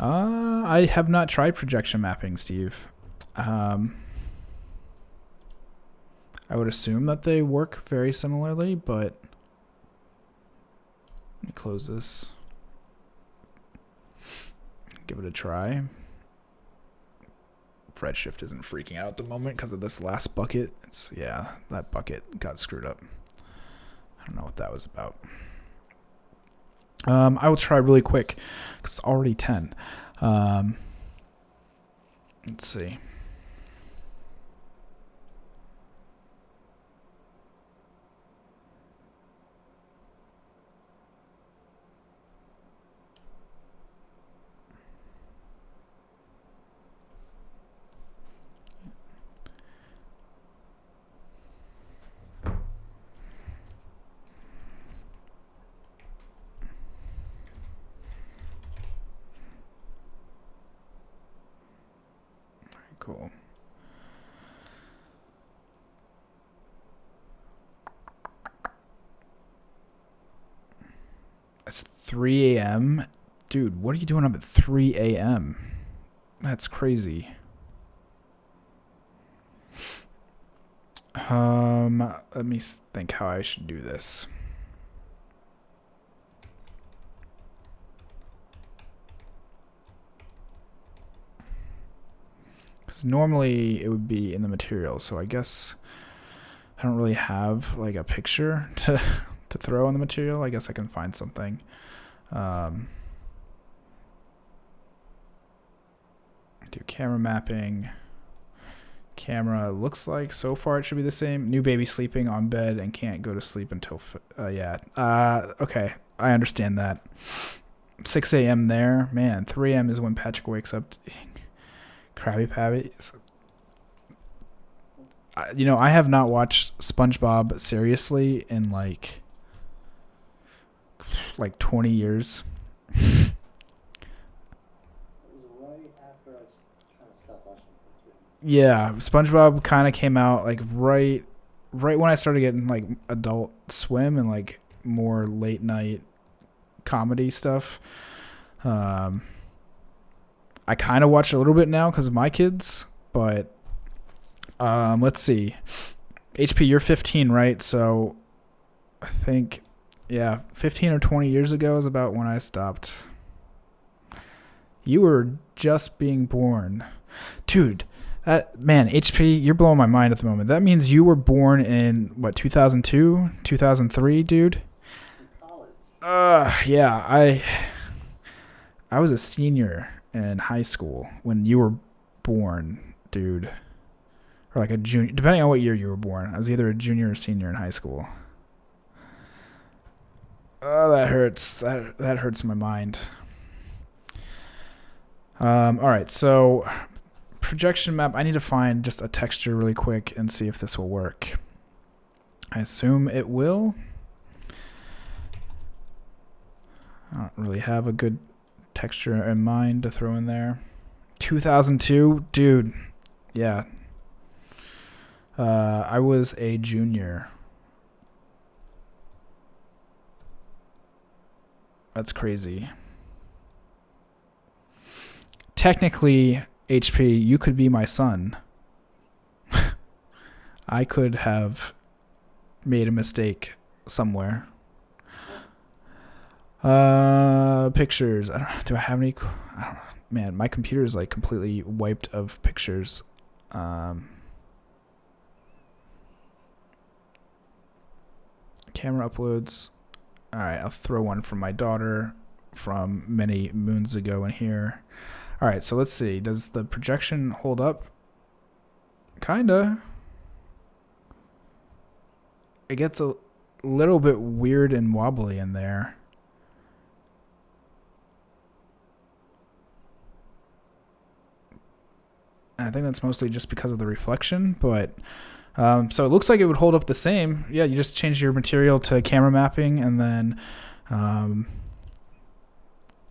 S1: I have not tried projection mapping, Steve. I would assume that they work very similarly, but let me close this. give it a try. Redshift isn't freaking out at the moment because of this last bucket. Yeah, that bucket got screwed up. I don't know what that was about. I will try really quick because it's already 10. Let's see. Cool. It's 3 a.m. Dude, what are you doing up at 3 a.m.? That's crazy. Let me think how I should do this. Because normally it would be in the material, so I guess I don't really have like a picture to throw on the material. I guess I can find something. Do camera mapping. Camera looks like so far it should be the same. New baby sleeping on bed and can't go to sleep until okay, I understand that. 6 a.m. there, man. 3 a.m. is when Patrick wakes up. Krabby Patty. You know, I have not watched SpongeBob seriously in like 20 years.
S2: It was right after I was trying to stop watching cartoons.
S1: Yeah, SpongeBob kind of came out like right when I started getting like Adult Swim and like more late night comedy stuff. I kind of watch a little bit now because of my kids, but let's see. HP, you're 15, right? So I think, 15 or 20 years ago is about when I stopped. You were just being born. Dude, HP, you're blowing my mind at the moment. That means you were born in, 2002, 2003, dude? Yeah, I was a senior in high school when you were born, dude. Or like a junior, depending on what year you were born. I was either a junior or senior in high school. Oh, that hurts. That hurts my mind. All right, so projection map. I need to find just a texture really quick and see if this will work. I assume it will. I don't really have a good texture in mind to throw in there. 2002, dude. Yeah. I was a junior. That's crazy. Technically, HP, you could be my son. I could have made a mistake somewhere. Pictures. Do I have any? I don't know. Man, my computer is like completely wiped of pictures. Camera uploads. All right, I'll throw one from my daughter from many moons ago in here. All right, so let's see. Does the projection hold up? Kinda. It gets a little bit weird and wobbly in there. I think that's mostly just because of the reflection, but so it looks like it would hold up the same. Yeah, you just change your material to camera mapping and then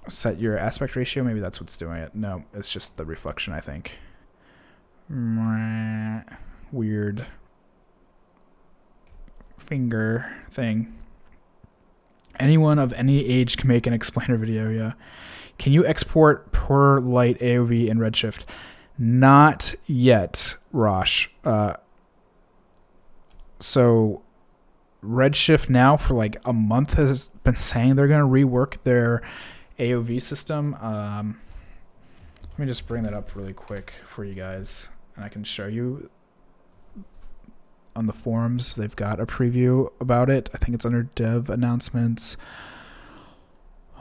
S1: set your aspect ratio. Maybe that's what's doing it. No, it's just the reflection, I think. Weird finger thing. Anyone of any age can make an explainer video, yeah. Can you export Perlite AOV in Redshift? Not yet, Rosh. So Redshift now for like a month has been saying they're going to rework their AOV system. Let me just bring that up really quick for you guys, and I can show you on the forums. They've got a preview about it. I think it's under dev announcements.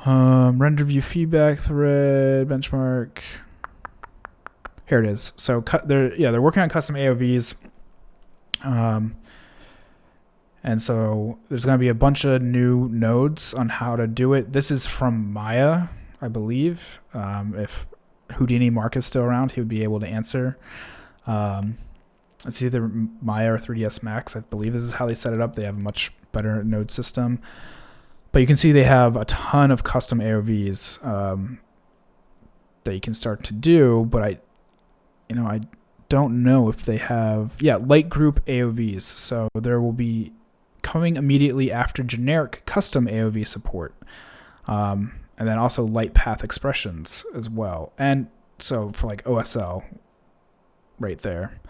S1: Render view feedback thread benchmark. Here it is. So they're working on custom AOVs. And so there's going to be a bunch of new nodes on how to do it. This is from Maya, I believe. If Houdini Mark is still around, he would be able to answer. It's either Maya or 3ds Max. I believe this is how they set it up. They have a much better node system. But you can see they have a ton of custom AOVs that you can start to do. But I don't know if they have, light group AOVs. So there will be coming immediately after generic custom AOV support. And then also light path expressions as well. And so for like OSL right there.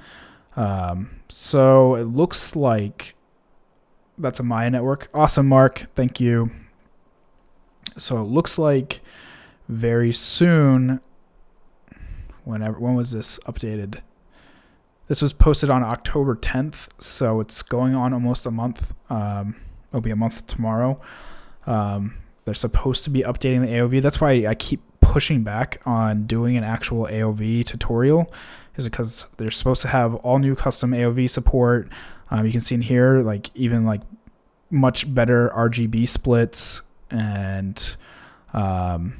S1: So it looks like that's a Maya network. Awesome, Mark. Thank you. So it looks like very soon, when was this updated? This was posted on October 10th, so it's going on almost a month. It'll be a month tomorrow. They're supposed to be updating the AOV. That's why I keep pushing back on doing an actual AOV tutorial, is because they're supposed to have all new custom AOV support. You can see in here, like even like much better RGB splits, and down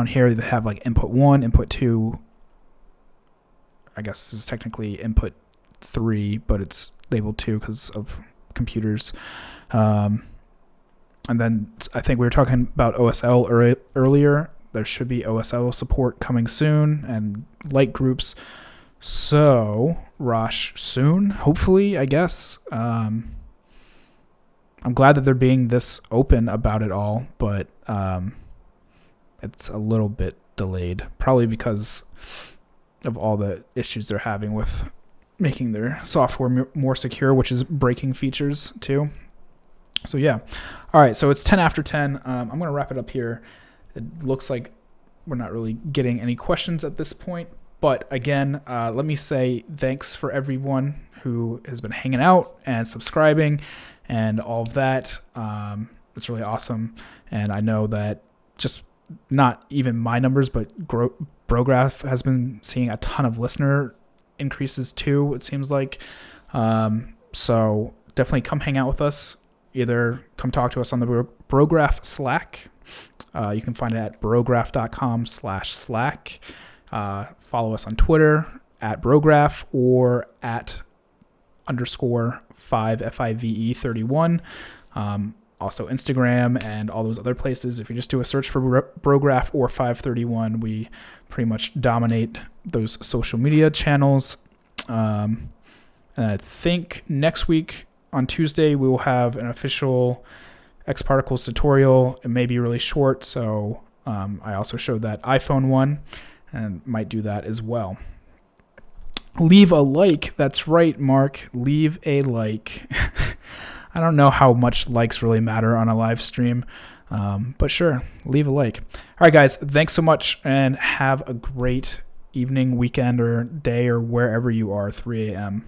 S1: here they have like input 1, input 2. I guess this is technically input 3, but it's labeled 2 because of computers. And then I think we were talking about OSL earlier. There should be OSL support coming soon, and light groups. So, Rosh, soon, hopefully, I guess. I'm glad that they're being this open about it all, but it's a little bit delayed, probably because of all the issues they're having with making their software more secure, which is breaking features too. So yeah. All right, so it's 10 after 10. I'm going to wrap it up here. It looks like we're not really getting any questions at this point. But again, let me say thanks for everyone who has been hanging out and subscribing and all of that. It's really awesome. And I know that just not even my numbers, but Brograph has been seeing a ton of listener increases too, it seems like. So definitely come hang out with us. Either come talk to us on the Brograph Slack. You can find it at brograph.com/Slack. Follow us on Twitter at Brograph or at _5 FIVE31. Also Instagram and all those other places. If you just do a search for Brograph or 531, we pretty much dominate those social media channels. And I think next week on Tuesday, we will have an official X Particles tutorial. It may be really short, so I also showed that iPhone one and might do that as well. Leave a like. That's right, Mark. Leave a like. I don't know how much likes really matter on a live stream, but sure, leave a like. All right, guys, thanks so much, and have a great evening, weekend, or day, or wherever you are, 3 a.m.